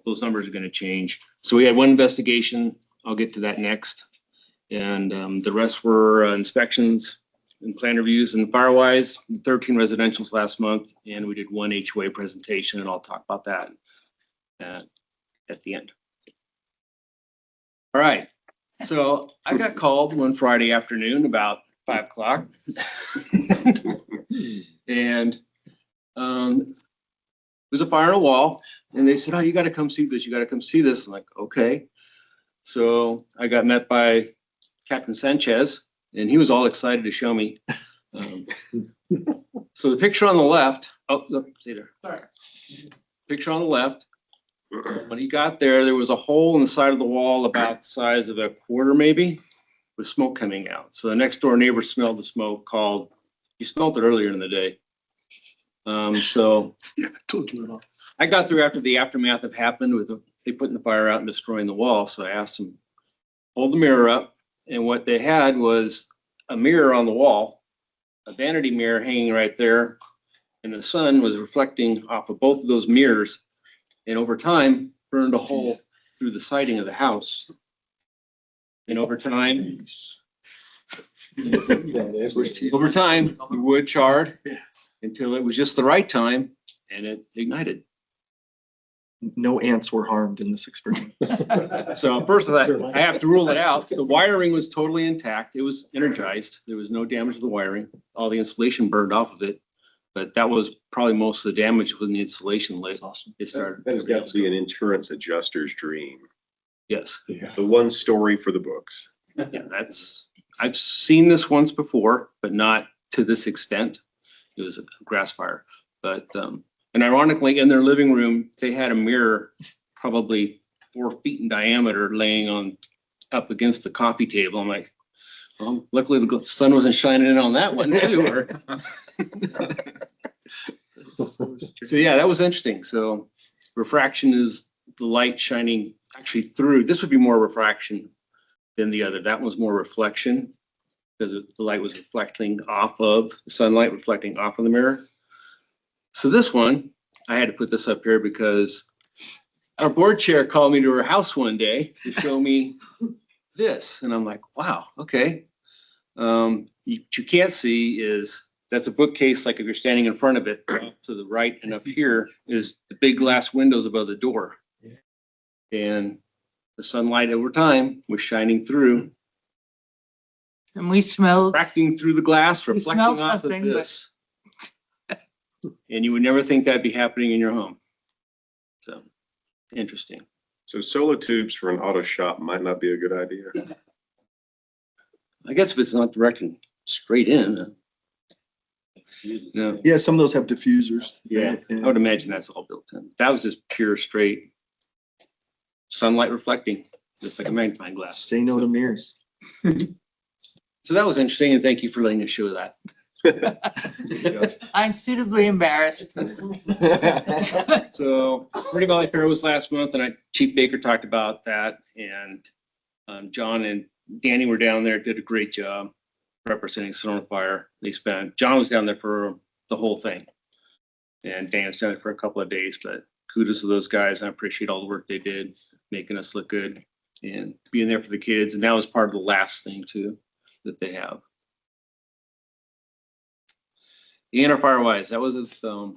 Those numbers are gonna change. So we had one investigation. I'll get to that next. And the rest were inspections and plan reviews and Firewise, 13 residentials last month, and we did one HOA presentation, and I'll talk about that at the end. All right, so I got called one Friday afternoon about 5 o'clock. And there's a fire on a wall, and they said, oh, you gotta come see this, you gotta come see this. I'm like, okay. So I got met by Captain Sanchez, and he was all excited to show me. So the picture on the left, oh, look, see there. Sorry. Picture on the left, when he got there, there was a hole in the side of the wall about the size of a quarter maybe, with smoke coming out. So the next door neighbor smelled the smoke, called, he smelled it earlier in the day. So Yeah, told you that. I got through after the aftermath had happened with they putting the fire out and destroying the wall. So I asked them, hold the mirror up. And what they had was a mirror on the wall, a vanity mirror hanging right there. And the sun was reflecting off of both of those mirrors. And over time, burned a hole through the siding of the house. And over time, the wood charred until it was just the right time and it ignited. No ants were harmed in this experiment. So first of that, I have to rule it out. The wiring was totally intact. It was energized. There was no damage to the wiring. All the insulation burned off of it. But that was probably most of the damage when the insulation lit. Awesome. It started. That has got to be an insurance adjuster's dream. Yes. The one story for the books. Yeah, I've seen this once before, but not to this extent. It was a grass fire. But, and ironically, in their living room, they had a mirror probably 4 feet in diameter laying up against the coffee table. I'm like, well, luckily the sun wasn't shining in on that one too. So yeah, that was interesting. So refraction is the light shining actually through. This would be more refraction than the other. That was more reflection because the light was reflecting off of the sunlight, reflecting off of the mirror. So this one, I had to put this up here because our board chair called me to her house one day to show me this. And I'm like, wow, okay. What you can't see is that's a bookcase, like if you're standing in front of it, to the right and up here is the big glass windows above the door. And the sunlight over time was shining through, And we smelled, refracting through the glass, We reflecting smelled off of something, but- this. And you would never think that'd be happening in your home. So, interesting. So solar tubes for an auto shop might not be a good idea. I guess if it's not directing straight in. No, Yeah, some of those have diffusers. yeah, I would imagine that's all built in. That was just pure straight sunlight reflecting, just like a magnifying glass. Say no to mirrors. So that was interesting, and thank you for letting us show that. I'm suitably embarrassed. So Pretty Valley Fair was last month, and Chief Baker talked about that, and John and Danny were down there, did a great job representing Sedona Fire. John was down there for the whole thing, and Dan was down there for a couple of days, but kudos to those guys. I appreciate all the work they did, making us look good and being there for the kids. And that was part of the last thing too, that they have. And our Firewise, that was at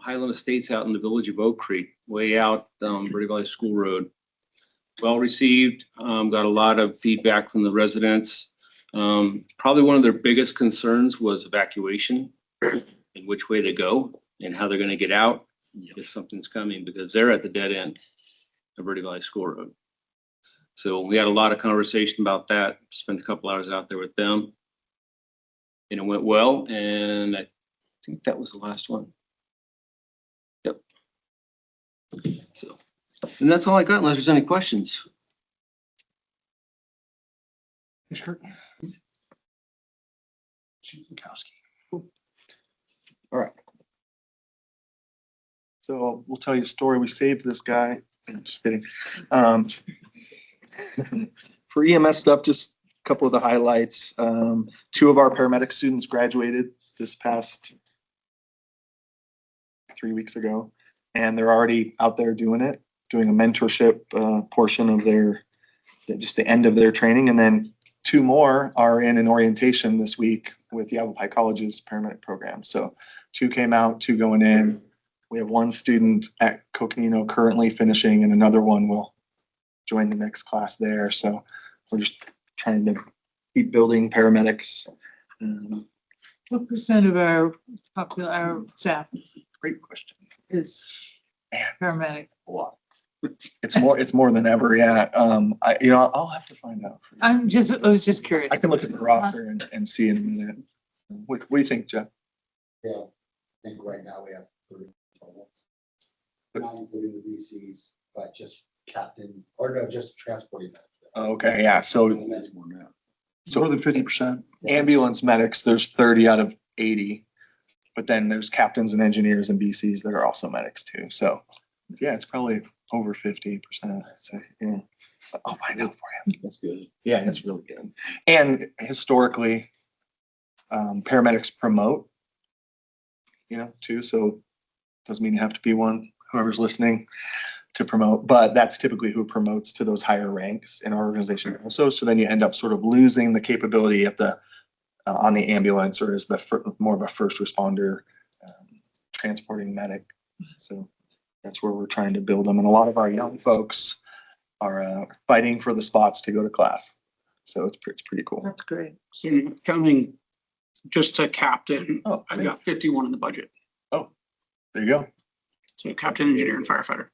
Highland Estates out in the village of Oak Creek, way out Verde Valley School Road. Well received, got a lot of feedback from the residents. Probably one of their biggest concerns was evacuation and which way to go and how they're going to get out if something's coming, because they're at the dead end of Verde Valley School Road. So we had a lot of conversation about that, spent a couple hours out there with them. And it went well, and I think that was the last one. Yep. So, and that's all I got unless there's any questions. Sure. Chief Bukowski. All right. So we'll tell you a story. We saved this guy. I'm just kidding. For EMS stuff, just a couple of the highlights. 2 of our paramedic students graduated this past 3 weeks ago, and they're already out there doing it, doing a mentorship portion of just the end of their training. And then 2 more are in an orientation this week with Yavapai College's paramedic program. So 2 came out, 2 going in. We have 1 student at Coconino currently finishing, and another one will join the next class there. So we're just trying to keep building paramedics. What percent of our our staff Great question. is paramedic? A lot. It's more than ever. Yeah. I'll have to find out. For you. I was just curious. I can look at the roster and see in a minute. What do you think, Jeff? Yeah, I think right now we have 3 total. Not including the VCs, but just captain, or no, just transporting. Okay, yeah. So It's more than 50%. ambulance medics, there's 30 out of 80, but then there's captains and engineers and BCs that are also medics too. So yeah, it's probably over 50%. I'd say. Yeah. But I'll find out for you. That's good. Yeah, it's really good. And historically, paramedics promote, too. So doesn't mean you have to be one, whoever's listening, to promote, but that's typically who promotes to those higher ranks in our organization also. So then you end up sort of losing the capability at on the ambulance, or as more of a first responder transporting medic. So that's where we're trying to build them. And a lot of our young folks are fighting for the spots to go to class. So it's pretty cool. That's great. So counting just to captain, Oh, I've got 51 in the budget. there you go. So captain, engineer, and firefighter.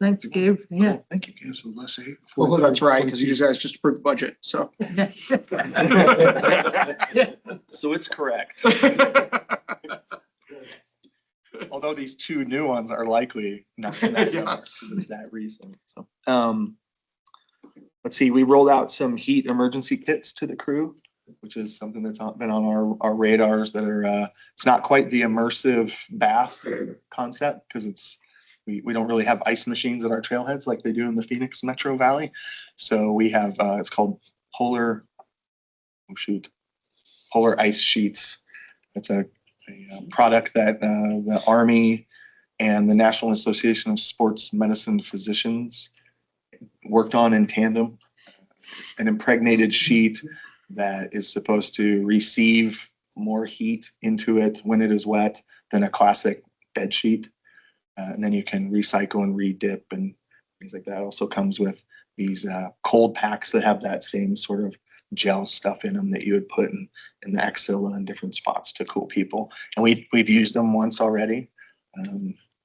Thanks, Gabe. Yeah. Cool, thank you. Okay, so let's say. Well, that's right, because you guys just approved the budget, so. So it's correct. Although these 2 new ones are likely not in that number because it's that recent. So, let's see, we rolled out some heat emergency kits to the crew, which is something that's been on our radars that are, it's not quite the immersive bath concept because we don't really have ice machines at our trailheads like they do in the Phoenix Metro Valley. So we have, it's called Polar Ice Sheets. It's a product that the Army and the National Association of Sports Medicine Physicians worked on in tandem. It's an impregnated sheet that is supposed to receive more heat into it when it is wet than a classic bed sheet. And then you can recycle and re-dip and things like that. Also comes with these cold packs that have that same sort of gel stuff in them that you would put in the axilla and different spots to cool people. And we've used them once already,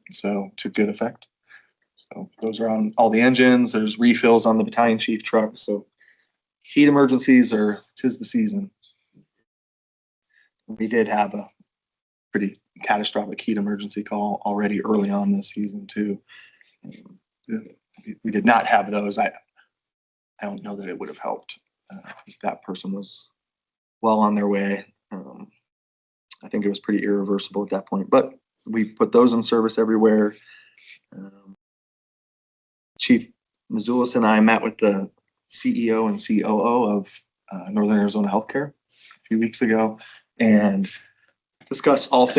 so to good effect. So those are on all the engines. There's refills on the battalion chief truck. So heat emergencies tis the season. We did have a pretty catastrophic heat emergency call already early on this season too. We did not have those. I don't know that it would have helped. That person was well on their way. I think it was pretty irreversible at that point, but we put those in service everywhere. Chief Mazulis and I met with the CEO and COO of Northern Arizona Healthcare a few weeks ago and discuss all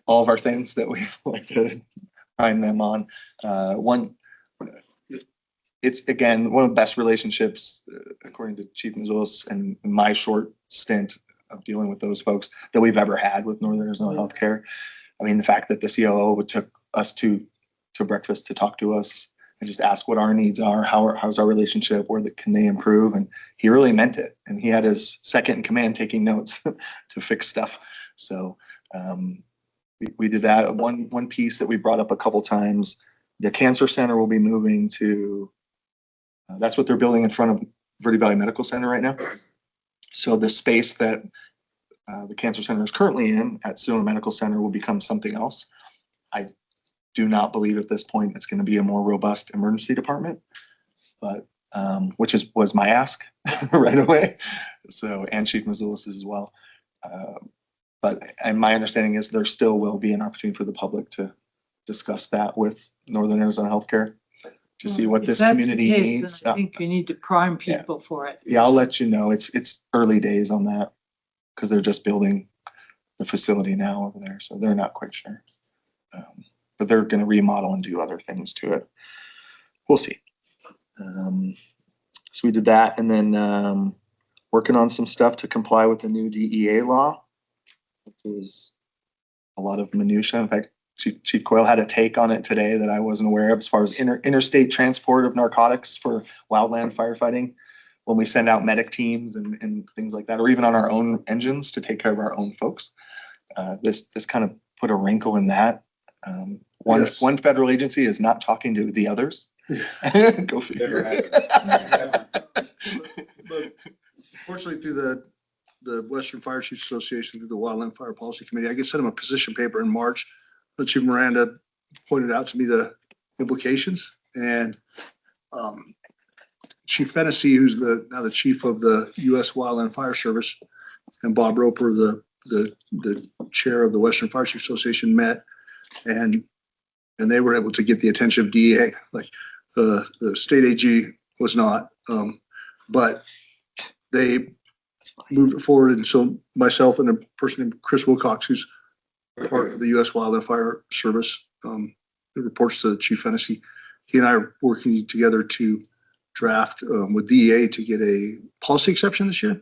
of our things that we like to prime them on. It's again one of the best relationships, according to Chief Mazulis and my short stint of dealing with those folks, that we've ever had with Northern Arizona Healthcare. I mean, the fact that the COO took us to breakfast to talk to us and just ask what our needs are, how's our relationship, can they improve, and he really meant it. And he had his second in command taking notes to fix stuff. So we did that. One piece that we brought up a couple times, the cancer center will be moving to That's what they're building in front of Verde Valley Medical Center right now. So the space that the cancer center is currently in at Sedona Medical Center will become something else. I do not believe at this point it's going to be a more robust emergency department, but was my ask right away. So, and Chief Mazulis as well. And my understanding is there still will be an opportunity for the public to discuss that with Northern Arizona Healthcare to see what If this that's the community case, needs. then I think you need to prime Yeah. people for it. Yeah, I'll let you know. It's early days on that because they're just building the facility now over there, so they're not quite sure. But they're going to remodel and do other things to it. We'll see. So we did that, and then working on some stuff to comply with the new DEA law, which is a lot of minutia. In fact, Chief Coyle had a take on it today that I wasn't aware of as far as interstate transport of narcotics for wildland firefighting. When we send out medic teams and things like that, or even on our own engines to take care of our own folks. This kind of put a wrinkle in that. Yes. One federal agency is not talking to the others. Go figure. But fortunately, through the Western Fire Chiefs Association, through the Wildland Fire Policy Committee, I guess sent them a position paper in March. Chief Miranda pointed out to me the implications, and Chief Fennessy, who's now the chief of the U.S. Wildland Fire Service, and Bob Roper, the chair of the Western Fire Chiefs Association, met, and they were able to get the attention of DEA. Like the state AG was not, but they moved it forward. And so myself and a person named Chris Wilcox, who's part of the U.S. Wildland Fire Service, that reports to Chief Fennessy, he and I are working together to draft with DEA to get a policy exception this year,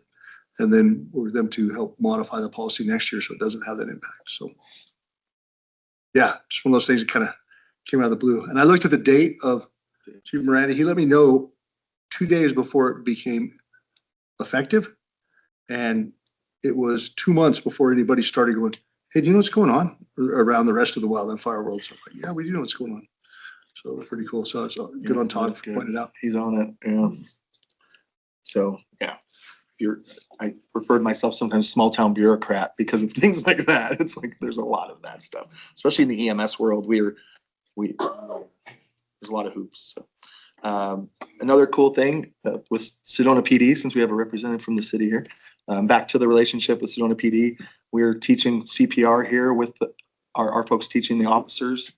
and then with them to help modify the policy next year so it doesn't have that impact. So yeah, just one of those things that kind of came out of the blue. And I looked at the date of Chief Miranda. He let me know 2 days before it became effective. And it was 2 months before anybody started going, hey, do you know what's going on around the rest of the wildland fire world? So I'm like, yeah, we do know what's going on. So it's pretty cool. So it's good on Todd for pointing it out. He's on it. Yeah. So yeah, I referred myself sometimes small town bureaucrat because of things like that. It's like there's a lot of that stuff, especially in the EMS world. There's a lot of hoops. So, another cool thing with Sedona PD, since we have a representative from the city here, back to the relationship with Sedona PD, we're teaching CPR here with our folks teaching the officers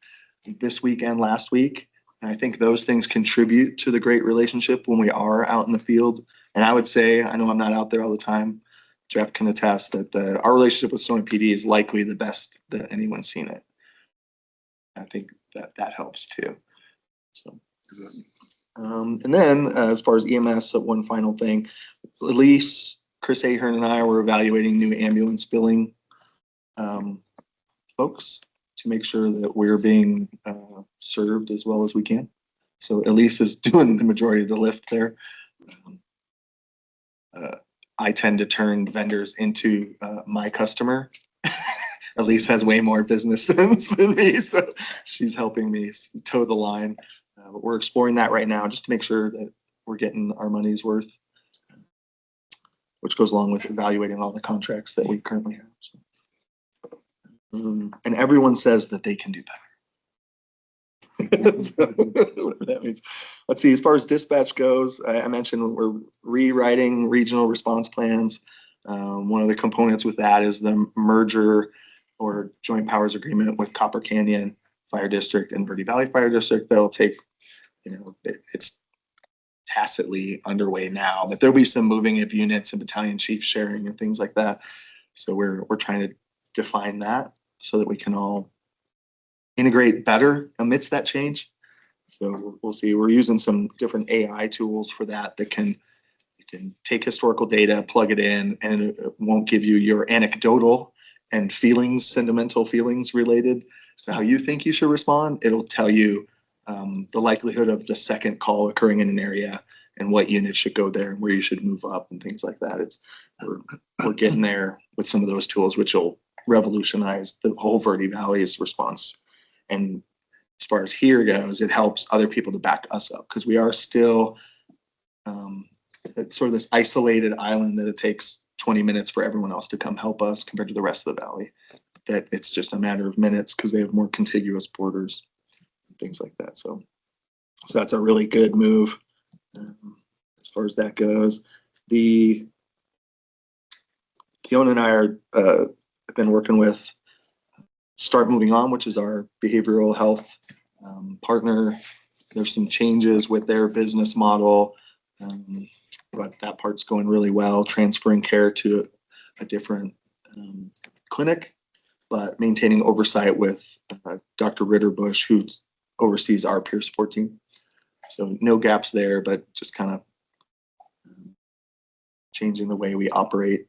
this week and last week. And I think those things contribute to the great relationship when we are out in the field. And I would say, I know I'm not out there all the time, Jeff can attest that our relationship with Sedona PD is likely the best that anyone's seen it. I think that helps too. So, and then as far as EMS, one final thing, Elise, Chris Ahern and I were evaluating new ambulance billing folks to make sure that we're being served as well as we can. So Elise is doing the majority of the lift there. I tend to turn vendors into my customer. Elise has way more business than me, so she's helping me toe the line. But we're exploring that right now just to make sure that we're getting our money's worth, which goes along with evaluating all the contracts that we currently have. So. And everyone says that they can do better. So, whatever that means. Let's see, as far as dispatch goes, I mentioned we're rewriting regional response plans. One of the components with that is the merger or joint powers agreement with Copper Canyon Fire District and Verde Valley Fire District. They'll take, it's tacitly underway now, but there'll be some moving of units and battalion chief sharing and things like that. So we're trying to define that so that we can all integrate better amidst that change. So we'll see. We're using some different AI tools for that can take historical data, plug it in, and it won't give you your anecdotal and sentimental feelings related to how you think you should respond. It'll tell you the likelihood of the second call occurring in an area and what unit should go there and where you should move up and things like that. We're getting there with some of those tools, which will revolutionize the whole Verde Valley's response. And as far as here goes, it helps other people to back us up because we are still It's sort of this isolated island that it takes 20 minutes for everyone else to come help us compared to the rest of the valley. That it's just a matter of minutes because they have more contiguous borders, and things like that. So that's a really good move as far as that goes. Keona and I have been working with Start Moving On, which is our behavioral health partner. There's some changes with their business model, but that part's going really well, transferring care to a different clinic, but maintaining oversight with Dr. Ritterbush, who oversees our peer support team. So no gaps there, but just kind of changing the way we operate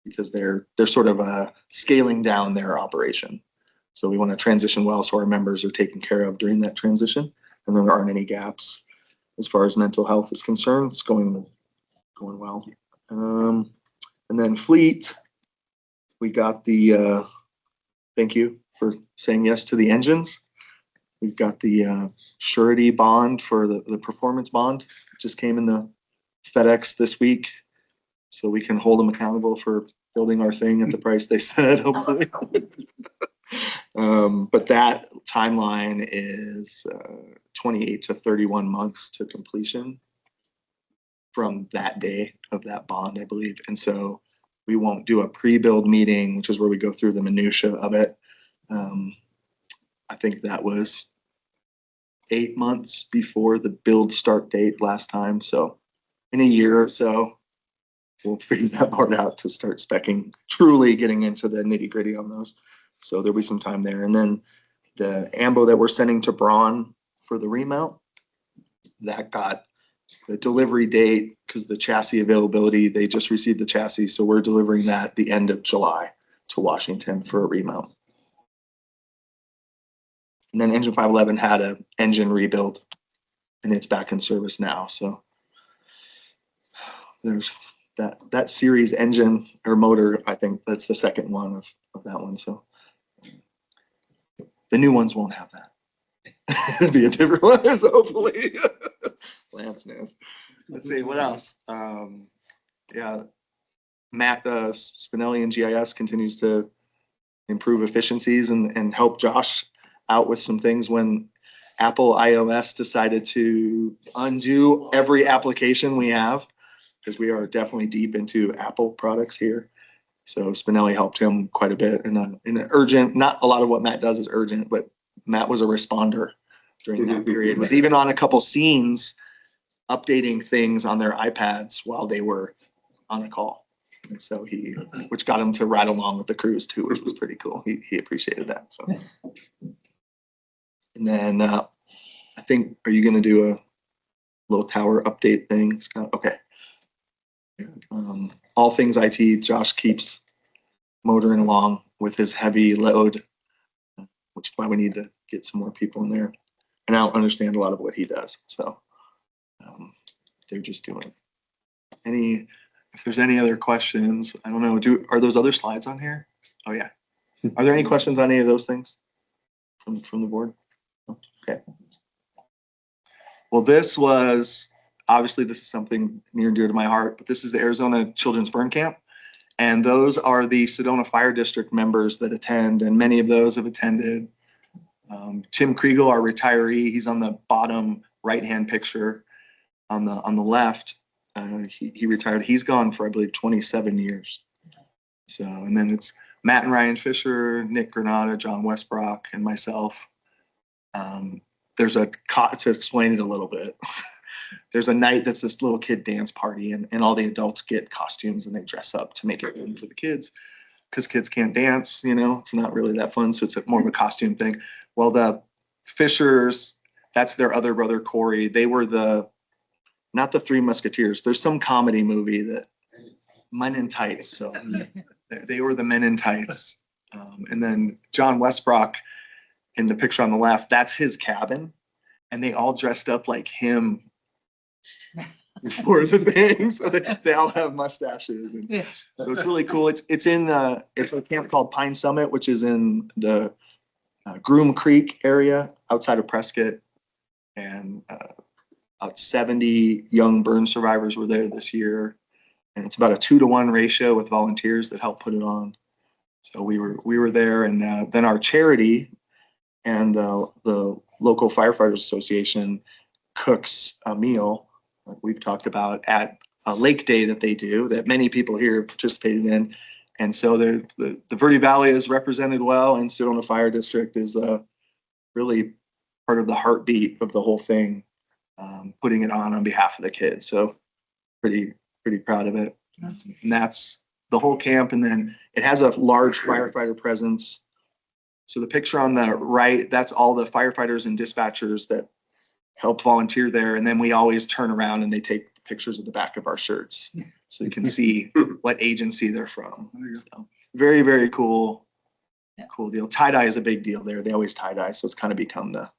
because they're sort of scaling down their operation. So we want to transition well so our members are taken care of during that transition, and there aren't any gaps as far as mental health is concerned. It's going well. And then fleet, we got the thank you for saying yes to the engines. We've got the surety bond for the performance bond. It just came in the FedEx this week, so we can hold them accountable for building our thing at the price they said, hopefully. But that timeline is 28 to 31 months to completion from that day of that bond, I believe. And so we won't do a pre-build meeting, which is where we go through the minutia of it. I think that was 8 months before the build start date last time. So in a year or so, we'll figure that part out to start speccing, truly getting into the nitty gritty on those. So there'll be some time there. And then the ambo that we're sending to Braun for the remount, that got the delivery date because the chassis availability, they just received the chassis. So we're delivering that the end of July to Washington for a remount. And then engine 511 had an engine rebuild and it's back in service now. So there's that series engine or motor. I think that's the second one of that one. So the new ones won't have that. It'll be a different one, so hopefully. Lance knows. Let's see what else. Yeah, Matt Spinelli and GIS continues to improve efficiencies and help Josh out with some things when Apple iOS decided to undo every application we have, because we are definitely deep into Apple products here. So Spinelli helped him quite a bit in an urgent, not a lot of what Matt does is urgent, but Matt was a responder during that period, was even on a couple scenes updating things on their iPads while they were on a call. And so which got him to ride along with the crews too, which was pretty cool. He appreciated that. So, and then I think, are you going to do a little tower update thing, Scott? Okay. All things IT, Josh keeps motoring along with his heavy load, which is why we need to get some more people in there. And I don't understand a lot of what he does. So they're just doing if there's any other questions, I don't know, are those other slides on here? Oh yeah. Are there any questions on any of those things from the board? Okay. Well, this is something near and dear to my heart, but this is the Arizona Children's Burn Camp. And those are the Sedona Fire District members that attend, and many of those have attended. Tim Kriegel, our retiree, he's on the bottom right-hand picture. On the left, he retired. He's gone for, I believe, 27 years. So, and then it's Matt and Ryan Fisher, Nick Granada, John Westbrook, and myself. There's to explain it a little bit. There's a night that's this little kid dance party, and all the adults get costumes and they dress up to make it fun for the kids, because kids can't dance, it's not really that fun. So it's more of a costume thing. Well, the Fishers, that's their other brother, Corey. They were not the Three Musketeers. There's some comedy movie that Men in Tights. So they were the Men in Tights. And then John Westbrook in the picture on the left, that's his cabin. And they all dressed up like him for the thing. So they all have mustaches. And Yeah. so it's really cool. It's a camp called Pine Summit, which is in the Groom Creek area outside of Prescott. And About 70 young burn survivors were there this year. And it's about a 2-to-1 ratio with volunteers that help put it on. So we were there, and then our charity and the local firefighters association cooks a meal like we've talked about at a lake day that they do that many people here participated in. And so the Verde Valley is represented well, and Sedona Fire District is really part of the heartbeat of the whole thing, putting it on behalf of the kids. So pretty proud of it. And that's the whole camp. And then it has a large firefighter presence. So the picture on the right, that's all the firefighters and dispatchers that help volunteer there. And then we always turn around and they take pictures of the back of our shirts so you can see what agency they're from. So very, very cool. Cool deal. Tie-dye is a big deal there. They always tie-dye. So it's kind of become the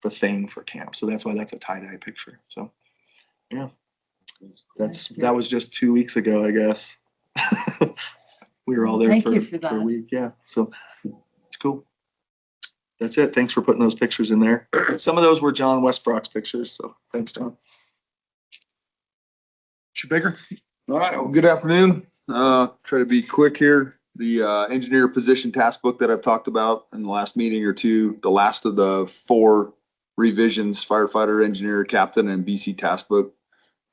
thing for camp. So that's why that's a tie-dye picture. So yeah, that was just 2 weeks ago, I guess. We were all there Thank for you for a that. week. Yeah. So it's cool. That's it. Thanks for putting those pictures in there. Some of those were John Westbrook's pictures. So thanks, John. Chief Baker? All right, well, good afternoon. Try to be quick here. The engineer position task book that I've talked about in the last meeting or two, the last of the 4 revisions, firefighter, engineer, captain, and BC task book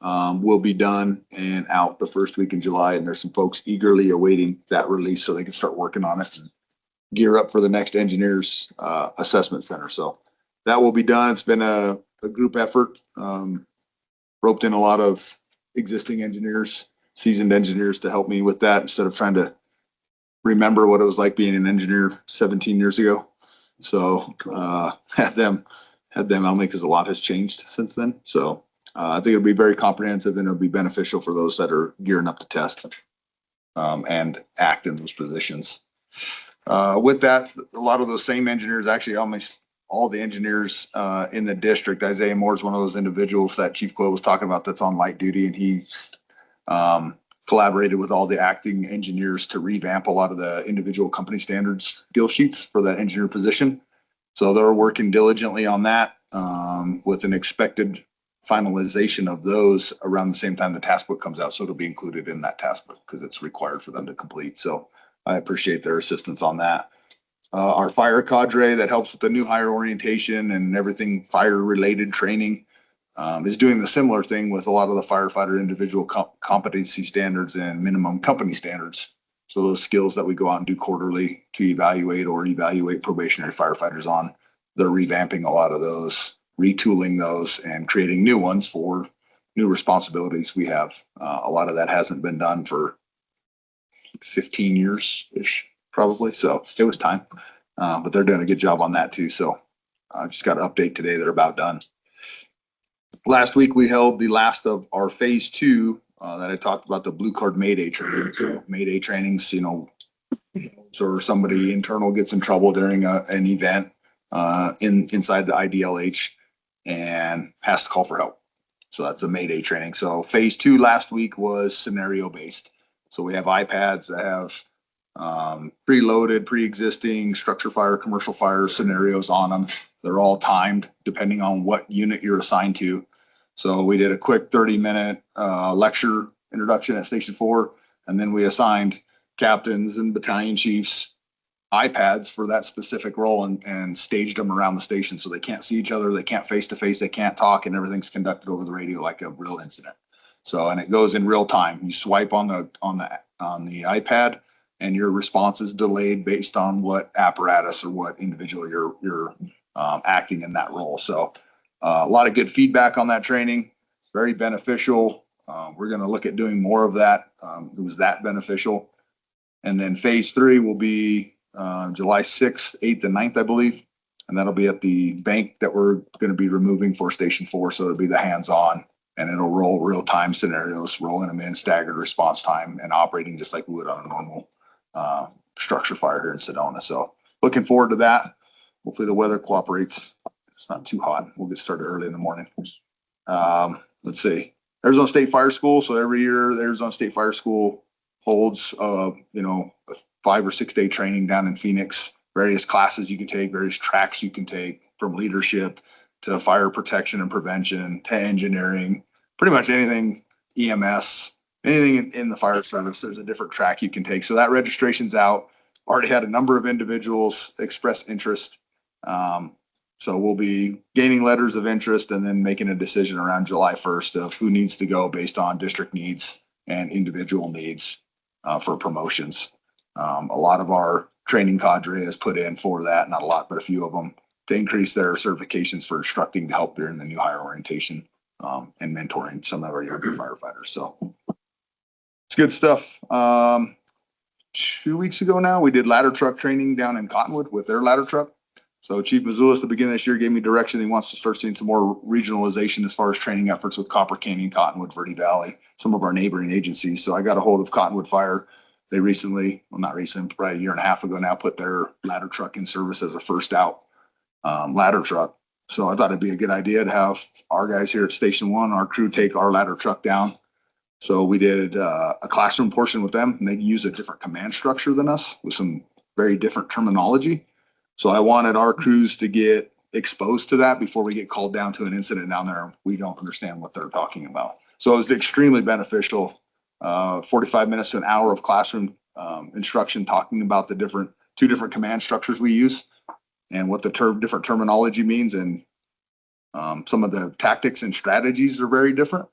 will be done and out the first week in July. And there's some folks eagerly awaiting that release so they can start working on it and gear up for the next engineers assessment center. So that will be done. It's been a group effort. Roped in a lot of existing engineers, seasoned engineers to help me with that instead of trying to remember what it was like being an engineer 17 years ago. So had them only because a lot has changed since then. So I think it'll be very comprehensive and it'll be beneficial for those that are gearing up to test and act in those positions. With that, a lot of those same engineers, actually almost all the engineers in the district, Isaiah Moore is one of those individuals that Chief Coyle was talking about that's on light duty, and he's collaborated with all the acting engineers to revamp a lot of the individual company standards skill sheets for that engineer position. So they're working diligently on that with an expected finalization of those around the same time the task book comes out. So it'll be included in that task book because it's required for them to complete. So I appreciate their assistance on that. Our fire cadre that helps with the new hire orientation and everything fire related training is doing the similar thing with a lot of the firefighter individual competency standards and minimum company standards. So those skills that we go out and do quarterly to evaluate probationary firefighters on, they're revamping a lot of those, retooling those and creating new ones for new responsibilities we have. A lot of that hasn't been done for 15 years-ish, probably. So it was time, but they're doing a good job on that too. So I just got an update today. They're about done. Last week, we held the last of our phase 2 that I talked about, the blue card Mayday training. So Mayday trainings, or somebody internal gets in trouble during an event inside the IDLH and has to call for help. So that's a Mayday training. So phase 2 last week was scenario based. So we have iPads that have preloaded, pre-existing structure fire, commercial fire scenarios on them. They're all timed depending on what unit you're assigned to. So we did a quick 30-minute lecture introduction at Station 4, and then we assigned captains and battalion chiefs iPads for that specific role and staged them around the station so they can't see each other, they can't face-to-face, they can't talk, and everything's conducted over the radio like a real incident. So, and it goes in real time. You swipe on the iPad, and your response is delayed based on what apparatus or what individual you're acting in that role. So, a lot of good feedback on that training. Very beneficial. We're going to look at doing more of that. It was that beneficial. And then phase 3 will be July 6th, 8th, and 9th, I believe. And that'll be at the bank that we're going to be removing for Station 4. So it'll be the hands-on. And it'll roll real-time scenarios, rolling them in, staggered response time, and operating just like we would on a normal structure fire here in Sedona. So looking forward to that. Hopefully the weather cooperates. It's not too hot. We'll get started early in the morning. Let's see. Arizona State Fire School. So every year the Arizona State Fire School holds, a 5 or 6 day training down in Phoenix. Various classes you can take, various tracks you can take, from leadership to fire protection and prevention, to engineering, pretty much anything EMS, anything in the fire service, there's a different track you can take. So that registration's out. Already had a number of individuals express interest. So we'll be gaining letters of interest and then making a decision around July 1st of who needs to go based on district needs and individual needs for promotions. A lot of our training cadre has put in for that, not a lot, but a few of them, to increase their certifications for instructing to help during the new hire orientation and mentoring some of our younger firefighters. So it's good stuff. 2 weeks ago now, we did ladder truck training down in Cottonwood with their ladder truck. So Chief Missoula at the beginning of this year gave me direction. He wants to start seeing some more regionalization as far as training efforts with Copper Canyon, Cottonwood, Verde Valley, some of our neighboring agencies. So I got a hold of Cottonwood Fire. They recently, well, not recent, probably a year and a half ago now, put their ladder truck in service as a first out ladder truck. So I thought it'd be a good idea to have our guys here at Station 1, our crew, take our ladder truck down. So we did a classroom portion with them, and they use a different command structure than us with some very different terminology. So I wanted our crews to get exposed to that before we get called down to an incident down there and we don't understand what they're talking about. So it was extremely beneficial. 45 minutes to an hour of classroom instruction talking about the two different command structures we use and what the different terminology means, and some of the tactics and strategies are very different.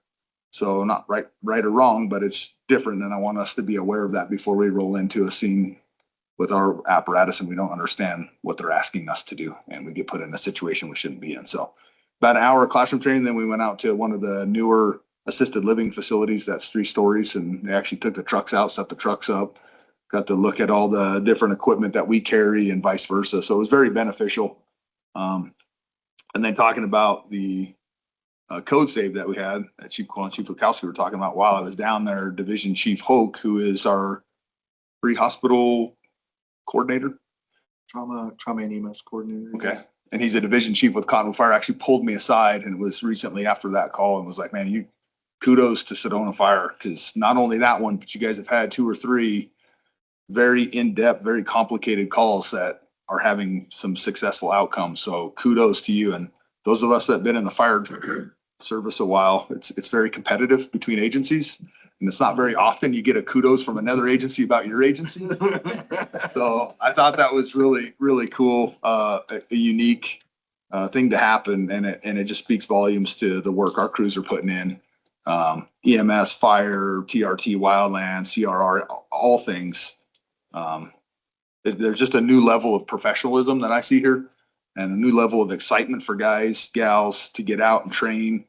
So not right or wrong, but it's different, and I want us to be aware of that before we roll into a scene with our apparatus and we don't understand what they're asking us to do and we get put in a situation we shouldn't be in. So about an hour of classroom training, then we went out to one of the newer assisted living facilities that's 3 stories, and they actually took the trucks out, set the trucks up, got to look at all the different equipment that we carry and vice versa. So it was very beneficial. And then talking about the code save that we had that Chief Cole and Chief Lukowski were talking about while I was down there, Division Chief Hoke, who is our pre-hospital coordinator. Trauma and EMS coordinator. Okay. And he's a division chief with Cottonwood Fire, actually pulled me aside, and it was recently after that call and was like, man, kudos to Sedona Fire, because not only that one, but you guys have had 2 or 3 very in-depth, very complicated calls that are having some successful outcomes. So kudos to you. And those of us that have been in the fire service a while, it's very competitive between agencies. And it's not very often you get a kudos from another agency about your agency. So I thought that was really, really cool, a unique thing to happen. And it just speaks volumes to the work our crews are putting in. EMS, fire, TRT, wildland, CRR, all things. There's just a new level of professionalism that I see here, and a new level of excitement for guys, gals to get out and train,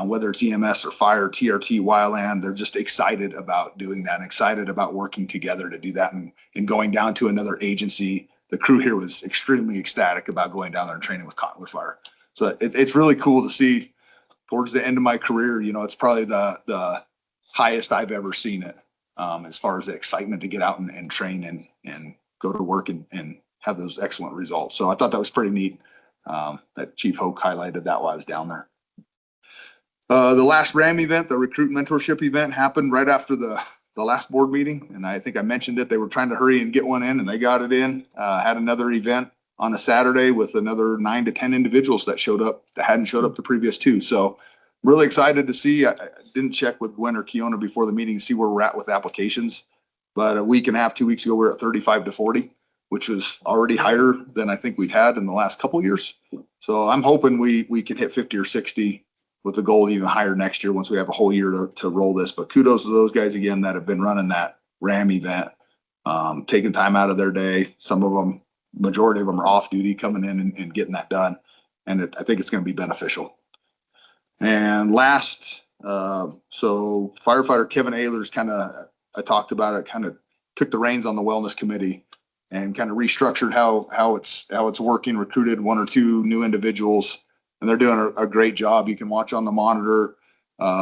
whether it's EMS or fire, TRT, wildland. They're just excited about doing that and excited about working together to do that and going down to another agency. The crew here was extremely ecstatic about going down there and training with Cottonwood Fire. So it's really cool to see. Towards the end of my career, it's probably the highest I've ever seen it, as far as the excitement to get out and train and go to work and have those excellent results. So I thought that was pretty neat, that Chief Hoke highlighted that while I was down there. The last RAM event, the recruit mentorship event, happened right after the last board meeting. And I think I mentioned it. They were trying to hurry and get one in, and they got it in. Had another event on a Saturday with another 9 to 10 individuals that showed up that hadn't showed up the previous 2. So really excited to see. I didn't check with Gwen or Keona before the meeting to see where we're at with applications. But a week and a half, 2 weeks ago, we were at 35 to 40, which was already higher than I think we'd had in the last couple of years. So I'm hoping we can hit 50 or 60 with the goal even higher next year once we have a whole year to roll this. But kudos to those guys again that have been running that RAM event, taking time out of their day. Some of them, majority of them are off duty, coming in and getting that done. And I think it's going to be beneficial. And last, so firefighter Kevin Ehlers I talked about it, kind of took the reins on the wellness committee and kind of restructured how it's working, recruited 1 or 2 new individuals, and they're doing a great job. You can watch on the monitor.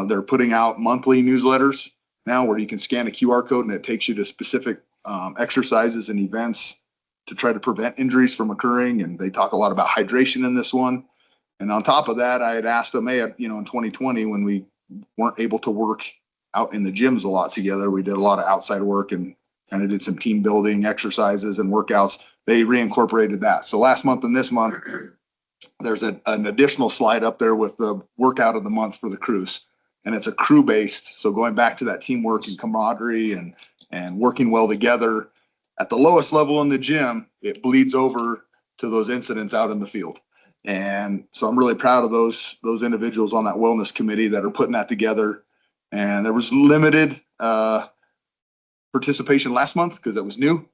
They're putting out monthly newsletters now where you can scan a QR code and it takes you to specific exercises and events to try to prevent injuries from occurring. And they talk a lot about hydration in this one. And on top of that, I had asked them, in 2020, when we weren't able to work out in the gyms a lot together, we did a lot of outside work and kind of did some team building exercises and workouts. They reincorporated that. So last month and this month, there's an additional slide up there with the workout of the month for the crews. And it's a crew based. So going back to that teamwork and camaraderie and working well together at the lowest level in the gym, it bleeds over to those incidents out in the field. And so I'm really proud of those individuals on that wellness committee that are putting that together. And there was limited participation last month because it was new.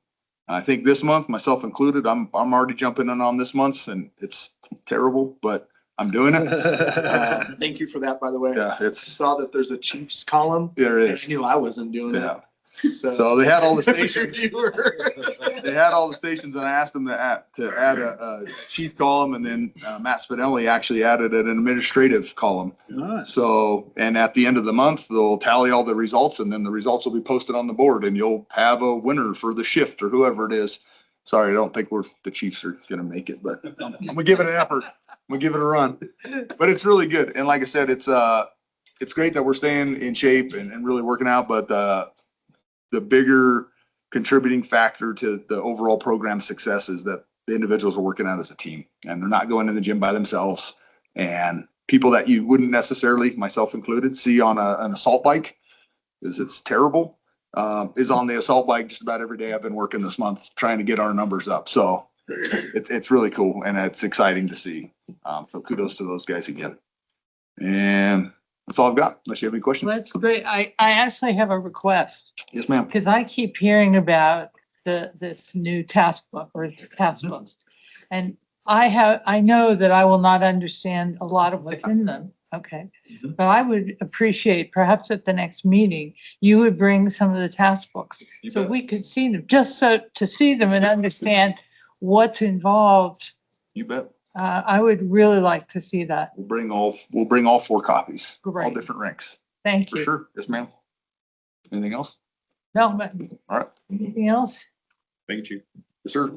I think this month, myself included, I'm already jumping in on this month's, and it's terrible, but I'm doing it. Thank you for that, by the way. Yeah, I it's, saw that there's a Chiefs column. there and is. I knew I wasn't doing it. Yeah. So So they had all the stations. You were. They had all the stations, and I asked them to add a chief column, and then Matt Spinelli actually added an administrative column. So, and at the end of the month, they'll tally all the results, and then the results will be posted on the board, and you'll have a winner for the shift or whoever it is. Sorry, I don't think the Chiefs are gonna make it, but I'm gonna give it an effort. I'm gonna give it a run. But it's really good, and like I said, it's great that we're staying in shape and really working out, but the bigger contributing factor to the overall program success is that the individuals are working out as a team, and they're not going in the gym by themselves. And people that you wouldn't necessarily, myself included, see on an assault bike, because it's terrible, is on the assault bike just about every day I've been working this month, trying to get our numbers up. So it's really cool, and it's exciting to see. So kudos to those guys again. And that's all I've got, unless you have any questions. That's great. I actually have a request, Yes, ma'am. because I keep hearing about this new task book or task books. And I know that I will not understand a lot of what's in them, okay? But I would appreciate, perhaps at the next meeting, you would bring some of the task books so we could see them, just so to see them and understand what's involved. You bet. I would really like to see that. We'll bring all 4 copies, all Great. different ranks. Thank For you. sure. Yes, ma'am. Anything else? No, but All right. anything else? Thank you. Yes, sir.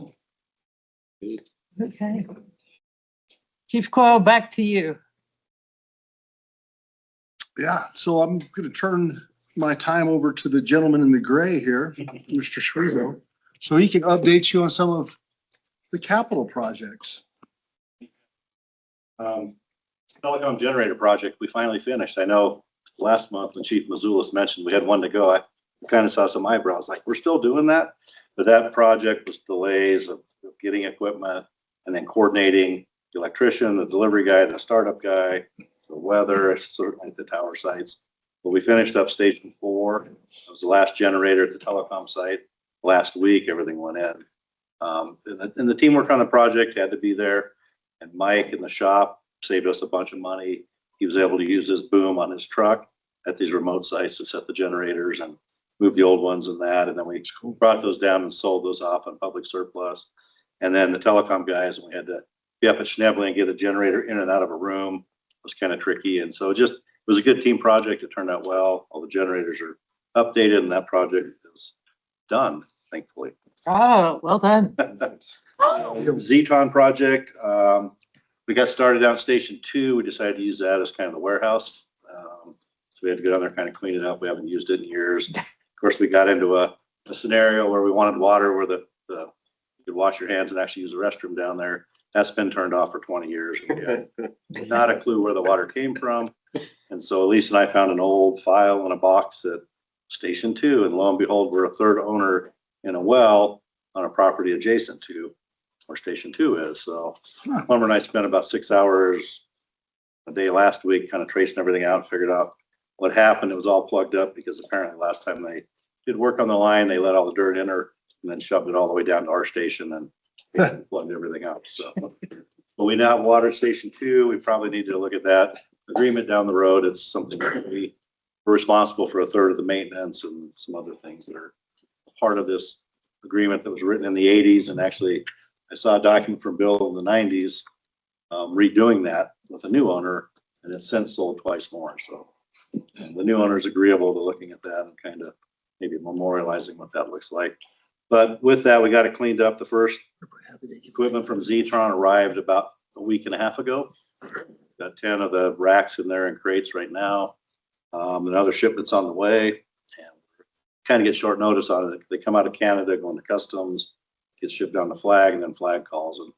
Okay. Chief Coyle, back to you. Yeah, so I'm gonna turn my time over to the gentleman in the gray here, Mr. Schwezo, so he can update you on some of the capital projects. Telecom generator project, we finally finished. I know last month when Chief Mazulis mentioned we had one to go, I kind of saw some eyebrows, like, we're still doing that? But that project was delays of getting equipment and then coordinating the electrician, the delivery guy, the startup guy, the weather, certainly at the tower sites. But we finished up station 4. It was the last generator at the telecom site. Last week, everything went in. And the teamwork on the project had to be there. And Mike in the shop saved us a bunch of money. He was able to use his boom on his truck at these remote sites to set the generators and move the old ones and that. And then we brought those down and sold those off on public surplus. And then the telecom guys, we had to be up at Schnebly and get a generator in and out of a room. It was kind of tricky. And so it was a good team project. It turned out well. All the generators are updated and that project is done, thankfully. Oh, well done. Zeton project, we got started out station 2. We decided to use that as kind of the warehouse. So we had to go down there, kind of clean it up. We haven't used it in years. Of course, we got into a scenario where we wanted water where you could wash your hands and actually use the restroom down there. That's been turned off for 20 years. We had not a clue where the water came from. And so Elise and I found an old file in a box at station 2, and lo and behold, we're a third owner in a well on a property adjacent to where station 2 is. So Plumber and I spent about 6 hours a day last week kind of tracing everything out, figured out what happened. It was all plugged up because apparently last time they did work on the line, they let all the dirt in her and then shoved it all the way down to our station and basically plugged everything up. So, but we now have water at station 2. We probably need to look at that agreement down the road. It's something that we're responsible for a third of the maintenance and some other things that are part of this agreement that was written in the 80s. And actually, I saw a document from Bill in the 90s redoing that with a new owner, and it's since sold twice more. So the new owner is agreeable to looking at that and kind of maybe memorializing what that looks like. But with that, we got it cleaned up. The first equipment from Zetron arrived about a week and a half ago. Got 10 of the racks in there in crates right now. Another shipment's on the way, and kind of get short notice on it. They come out of Canada, going to customs, get shipped down to Flag, and then Flag calls and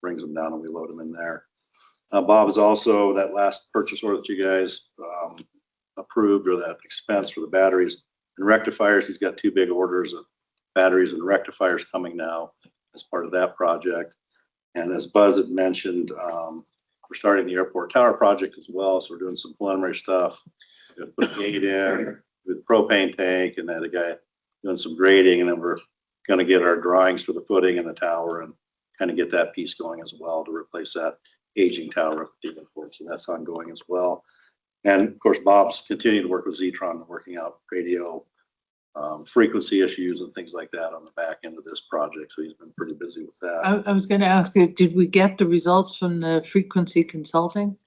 brings them down, and we load them in there. Bob is also that last purchase order that you guys approved, or that expense for the batteries and rectifiers. He's got two big orders of batteries and rectifiers coming now as part of that project. And as Buzz had mentioned, we're starting the airport tower project as well. So we're doing some preliminary stuff. We're gonna put a gate in with propane tank, and then a guy doing some grading, and then we're going to get our drawings for the footing and the tower and kind of get that piece going as well to replace that aging tower at the airport. So that's ongoing as well. And of course, Bob's continuing to work with Zetron and working out radio frequency issues and things like that on the back end of this project. So he's been pretty busy with that. I was going to ask you, did we get the results from the frequency consulting?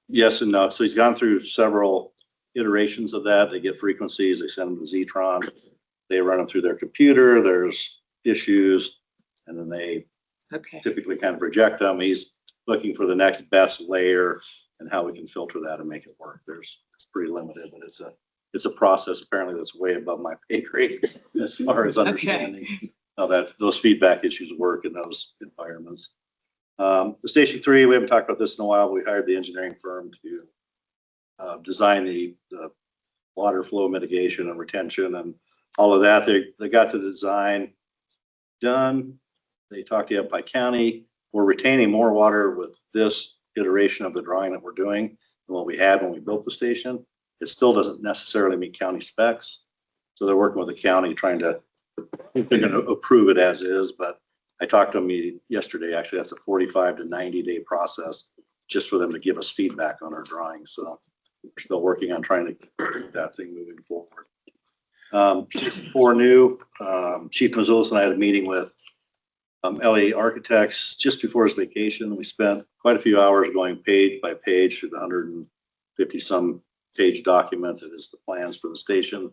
Yes and no. So he's gone through several iterations of that. They get frequencies, they send them to Zetron. They run them through their computer. There's issues, and then they Okay. typically kind of reject them. He's looking for the next best layer and how we can filter that and make it work. It's pretty limited, but it's a process apparently that's way above my pay grade as far as understanding how those feedback issues work in those environments. The Station 3, we haven't talked about this in a while. We hired the engineering firm to design the water flow mitigation and retention and all of that. They got the design done. They talked to Yavapai County. We're retaining more water with this iteration of the drawing that we're doing than what we had when we built the station. It still doesn't necessarily meet county specs. So they're working with the county trying to, they're going to approve it as is. But I talked to them yesterday. Actually, that's a 45 to 90 day process just for them to give us feedback on our drawings. So we're still working on trying to get that thing moving forward. For new, Chief Mazulis and I had a meeting with LA Architects just before his vacation. We spent quite a few hours going page by page through the 150 some page document that is the plans for the station.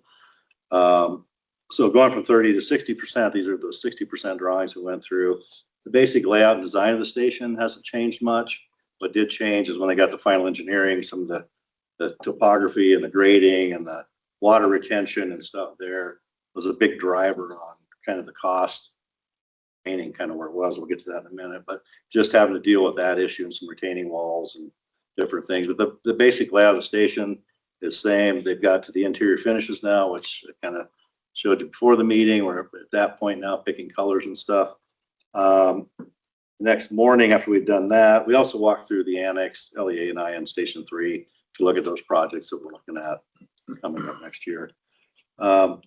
So going from 30 to 60%, these are the 60% drawings we went through. The basic layout and design of the station hasn't changed much. What did change is when they got the final engineering, some of the topography and the grading and the water retention and stuff there was a big driver on kind of the cost, painting kind of where it was. We'll get to that in a minute, but just having to deal with that issue and some retaining walls and different things. But the basic layout of the station is same. They've got to the interior finishes now, which I kind of showed you before the meeting. We're at that point now picking colors and stuff. Next morning after we've done that, we also walked through the annex, LEA and I, and Station 3 to look at those projects that we're looking at coming up next year. The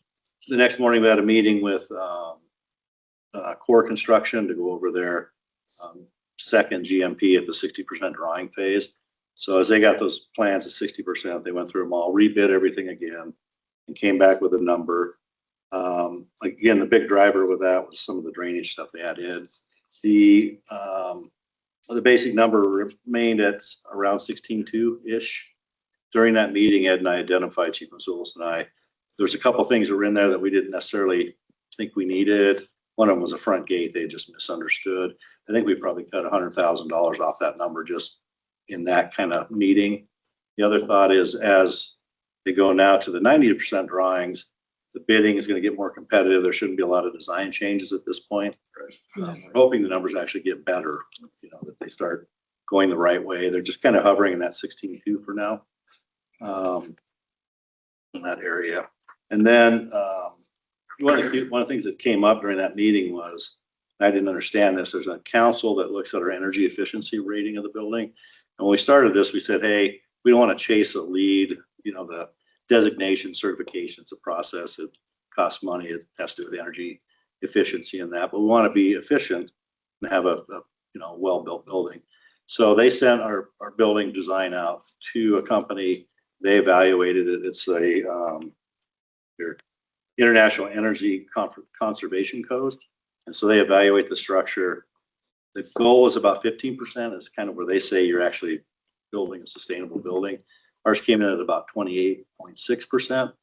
next morning we had a meeting with Core Construction to go over their second GMP at the 60% drawing phase. So as they got those plans at 60%, they went through them all, rebid everything again, and came back with a number. Again, the big driver with that was some of the drainage stuff they added. The basic number remained at around 16.2-ish. During that meeting, Ed and I identified, Chief Mazulis and I, there's a couple things that were in there that we didn't necessarily think we needed. One of them was a front gate. They just misunderstood. I think we probably cut $100,000 off that number just in that kind of meeting. The other thought is as they go now to the 90% drawings, the bidding is going to get more competitive. There shouldn't be a lot of design changes at this point. We're hoping the numbers actually get better, that they start going the right way. They're just kind of hovering in that 16.2 for now, in that area. And then one of the things that came up during that meeting was, I didn't understand this, there's a council that looks at our energy efficiency rating of the building. And when we started this, we said, hey, we don't want to chase a lead, the designation certification, it's a process, it costs money, it has to do with energy efficiency and that, but we want to be efficient and have a well-built building. So they sent our building design out to a company. They evaluated it. It's a International Energy Conservation Code. And so they evaluate the structure. The goal is about 15%. Is kind of where they say you're actually building a sustainable building. Ours came in at about 28.6%.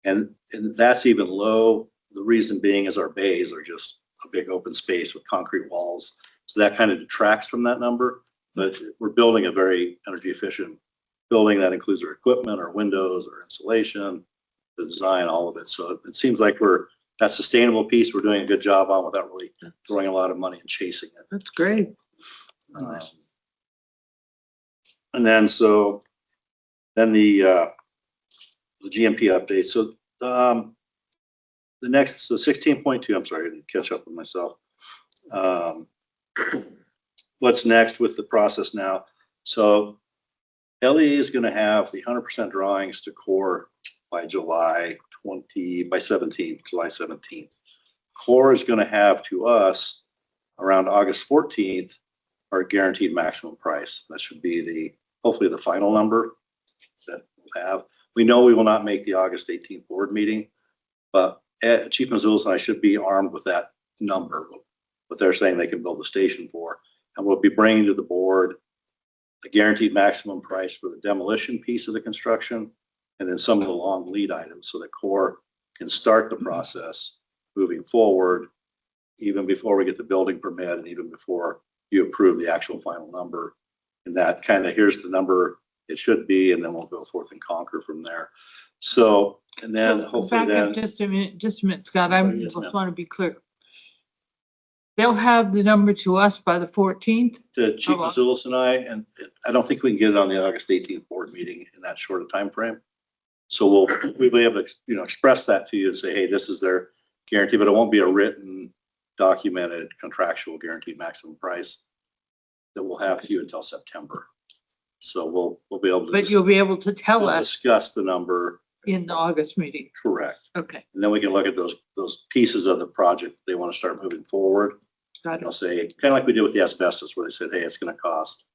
And that's even low. The reason being is our bays are just a big open space with concrete walls. So that kind of detracts from that number. But we're building a very energy efficient building that includes our equipment, our windows, our insulation, the design, all of it. So it seems like that sustainable piece we're doing a good job on without really throwing a lot of money and chasing it. That's great. And then the GMP update. So, the next, so 16.2, I'm sorry, I didn't catch up with myself. What's next with the process now? So LE is going to have the 100% drawings to core by July 17th. Core is going to have to us around August 14th, our guaranteed maximum price. That should be hopefully the final number that we'll have. We know we will not make the August 18th board meeting, but Chief Mazulis and I should be armed with that number, what they're saying they can build the station for. And we'll be bringing to the board the guaranteed maximum price for the demolition piece of the construction, and then some of the long lead items so that Core can start the process moving forward, even before we get the building permit and even before you approve the actual final number. And that kind of, here's the number it should be, and then we'll go forth and conquer from there. So, and then So hopefully back up then. just a minute, Scott. I Yes, just ma'am. want to be clear. They'll have the number to us by the 14th. To Chief Oh, wow. Mazulis and and I don't think we can get it on the August 18th board meeting in that short a time frame. So we'll be able to, express that to you and say, hey, this is their guarantee, but it won't be a written, documented, contractual guaranteed maximum price that we'll have to you until September. So we'll be able to. But you'll be able to tell we'll us discuss the number. in the August meeting. Correct. Okay, And then we can look at those pieces of the project they want to start moving forward. got They'll it. say, kind of like we did with the asbestos, where they said, hey, it's going to cost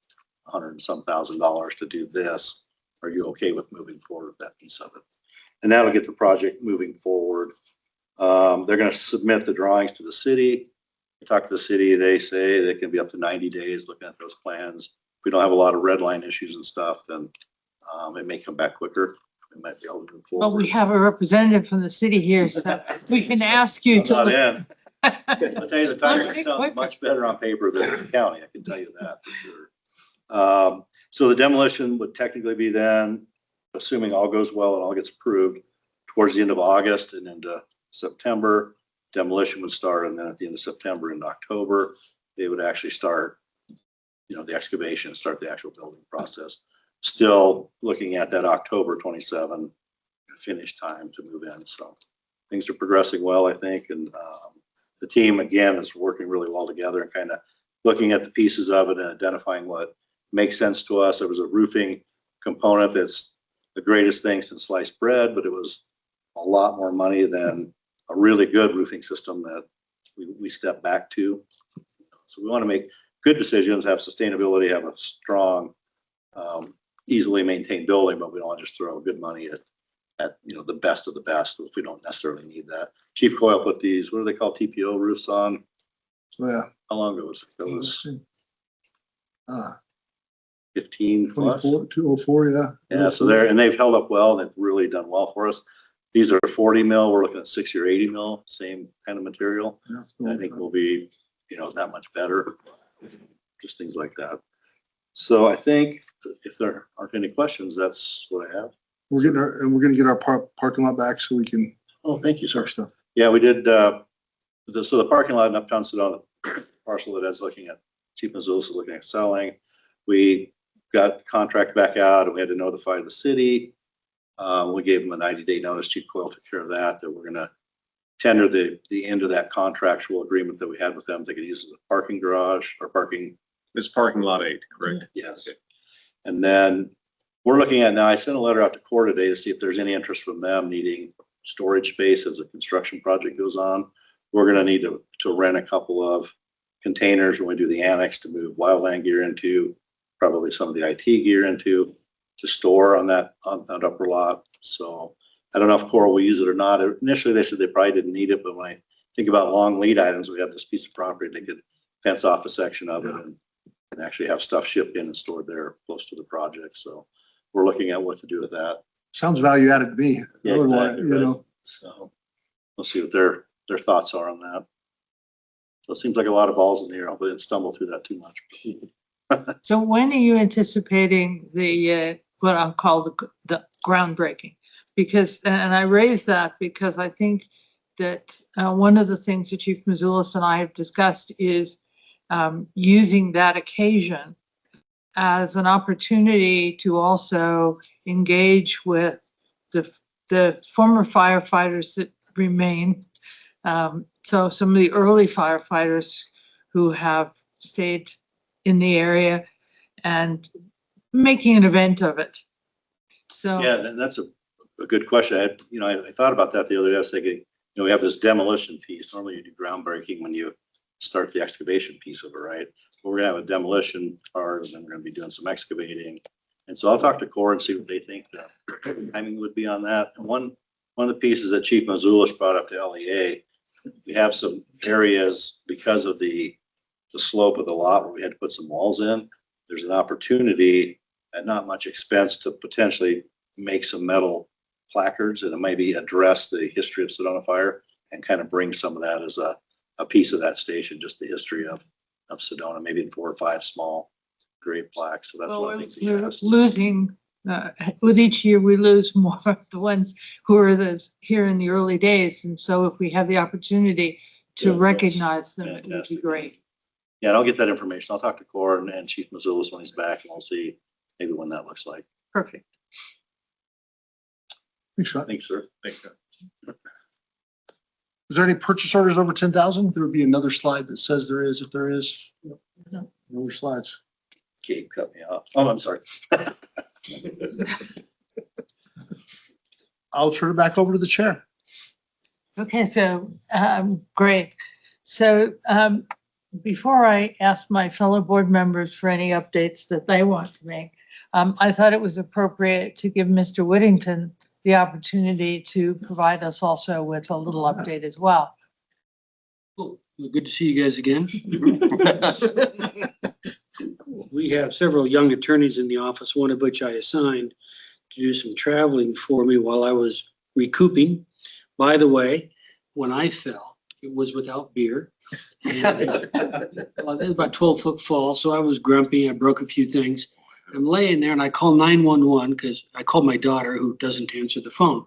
$100 and some thousand to do this. Are you okay with moving forward with that piece of it? And that'll get the project moving forward. They're going to submit the drawings to the city. We talk to the city, they say they can be up to 90 days looking at those plans. If we don't have a lot of red line issues and stuff, then it may come back quicker. We might be able to move forward. Well, we have a representative from the city here, so we can ask you I'm to. not look- in. I'll tell you, the Okay, timeline sounds quick. much better on paper than in the county, I can tell you that for sure. So the demolition would technically be then, assuming all goes well and all gets approved, towards the end of August and into September. Demolition would start, and then at the end of September and October, they would actually start, the excavation, start the actual building process. Still looking at that October 27 finish time to move in. So things are progressing well, I think, and the team, again, is working really well together and kind of looking at the pieces of it and identifying what makes sense to us. There was a roofing component that's the greatest thing since sliced bread, but it was a lot more money than a really good roofing system that we stepped back to. So we want to make good decisions, have sustainability, have a strong, easily maintained building, but we don't want to just throw good money at the best of the best if we don't necessarily need that. Chief Coyle put these, what do they call TPO roofs on? Yeah. How long ago was it? That was 15+. 204, yeah. Yeah, so they've held up well, and they've really done well for us. These are 40 mil, we're looking at 60 or 80 mil, same kind of material. I think we'll be, that much better, just things like that. So I think if there aren't any questions, that's what I have. We're gonna get our parking lot back so we can Oh, thank you, sir. start stuff. Yeah, we did, so the parking lot in Uptown Sedona, parcel that is looking at, Chief Mazulis is looking at selling. We got the contract back out and we had to notify the city. We gave them a 90-day notice. Chief Coyle took care of that we're gonna tender the end of that contractual agreement that we had with them. They could use the parking garage or parking. It's parking lot 8, correct? Yes. And then we're looking at now, I sent a letter out to Core today to see if there's any interest from them needing storage space as a construction project goes on. We're gonna need to rent a couple of containers when we do the annex to move wildland gear into, probably some of the IT gear into, to store on that upper lot. So I don't know if Core will use it or not. Initially, they said they probably didn't need it, but when I think about long lead items, we have this piece of property, they could fence off a section of it and actually have stuff shipped in and stored there close to the project. So we're looking at what to do with that. Sounds value added to me. Yeah, Otherwise, exactly, right. So we'll see what their thoughts are on that. So it seems like a lot of balls in the air. I hope I didn't stumble through that too much. So when are you anticipating the, what I'll call the groundbreaking? Because, and I raise that because I think that one of the things that Chief Mazulis and I have discussed is using that occasion as an opportunity to also engage with the former firefighters that remain. So some of the early firefighters who have stayed in the area and making an event of it. So. Yeah, that's a good question. I thought about that the other day. I was thinking, we have this demolition piece. Normally you do groundbreaking when you start the excavation piece of it, right? But we're gonna have a demolition part, and then we're gonna be doing some excavating. And so I'll talk to Core and see what they think the timing would be on that. And one of the pieces that Chief Mazulis brought up to LEA, we have some areas because of the slope of the lot where we had to put some walls in. There's an opportunity at not much expense to potentially make some metal placards and maybe address the history of Sedona fire and kind of bring some of that as a piece of that station, just the history of Sedona, maybe in 4 or 5 small grave plaques. So that's one of the things he We're asked. losing, with each year, we lose more of the ones who are here in the early days. And so if we have the opportunity to Yeah, that's recognize them, it would be fantastic. great. Yeah, and I'll get that information. I'll talk to Core and Chief Mazulis when he's back, and we'll see maybe when that looks like. Perfect. Thanks, Scott. Thanks, sir. Thanks. Is there any purchase orders over 10,000? There would be another slide that says there is, if there is. No other slides. Gabe cut me off. Oh, I'm sorry. I'll turn it back over to the chair. Okay, so, great. So, before I ask my fellow board members for any updates that they want to make, I thought it was appropriate to give Mr. Whittington the opportunity to provide us also with a little update as well. Well, good to see you guys again. We have several young attorneys in the office, one of which I assigned to do some traveling for me while I was recouping. By the way, when I fell, it was without beer. And, well, it was about 12-foot fall, so I was grumpy. I broke a few things. I'm laying there and I call 911 because I called my daughter who doesn't answer the phone.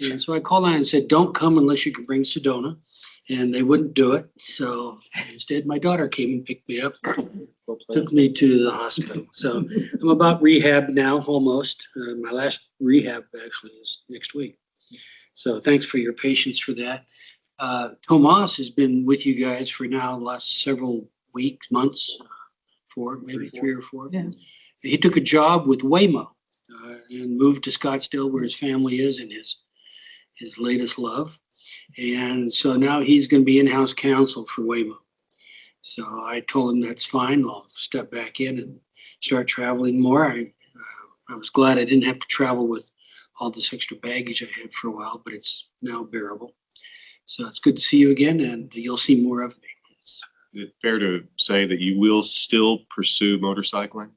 And so I called on and said, don't come unless you can bring Sedona. And they wouldn't do it. So instead, my daughter came and picked me up, took me to the hospital. So I'm about rehab now, almost. My last rehab actually is next week. So thanks for your patience for that. Tomas has been with you guys for now the last several weeks, months, 4, maybe 3 or 4. Yeah. He took a job with Waymo and moved to Scottsdale where his family is and his latest love. And so now he's going to be in-house counsel for Waymo. So I told him that's fine. I'll step back in and start traveling more. I was glad I didn't have to travel with all this extra baggage I had for a while, but it's now bearable. So it's good to see you again, and you'll see more of me. Is it fair to say that you will still pursue motorcycling?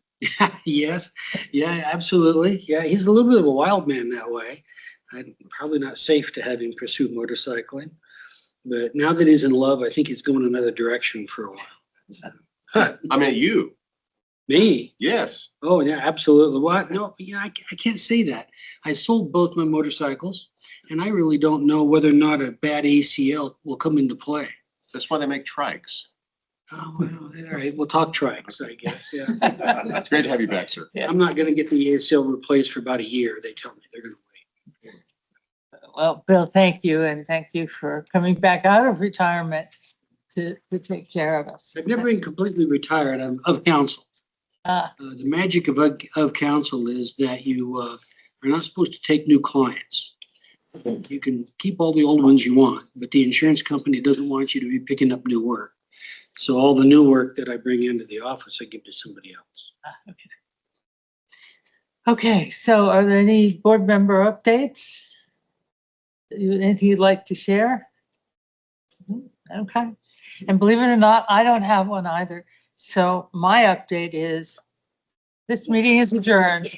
Yes, yeah, absolutely. Yeah, he's a little bit of a wild man that way. Probably not safe to have him pursue motorcycling. But now that he's in love, I think he's going another direction for a while. So, I mean, you. me? Yes. Oh, yeah, absolutely. What? No, yeah, I can't say that. I sold both my motorcycles, and I really don't know whether or not a bad ACL will come into play. That's why they make trikes. Oh, well, all right. We'll talk trikes, I guess. Yeah. It's great to have you back, sir. I'm not going to get the ACL replaced for about a year. They tell me they're going to wait. Well, Bill, thank you, and thank you for coming back out of retirement to take care of us. I've never been completely retired. I'm of counsel. Ah, The magic of counsel is that you are not supposed to take new clients. You can keep all the old ones you want, but the insurance company doesn't want you to be picking up new work. So all the new work that I bring into the office, I give to somebody else. okay. Okay, so are there any board member updates? Anything you'd like to share? Okay. And believe it or not, I don't have one either. So my update is this meeting is adjourned.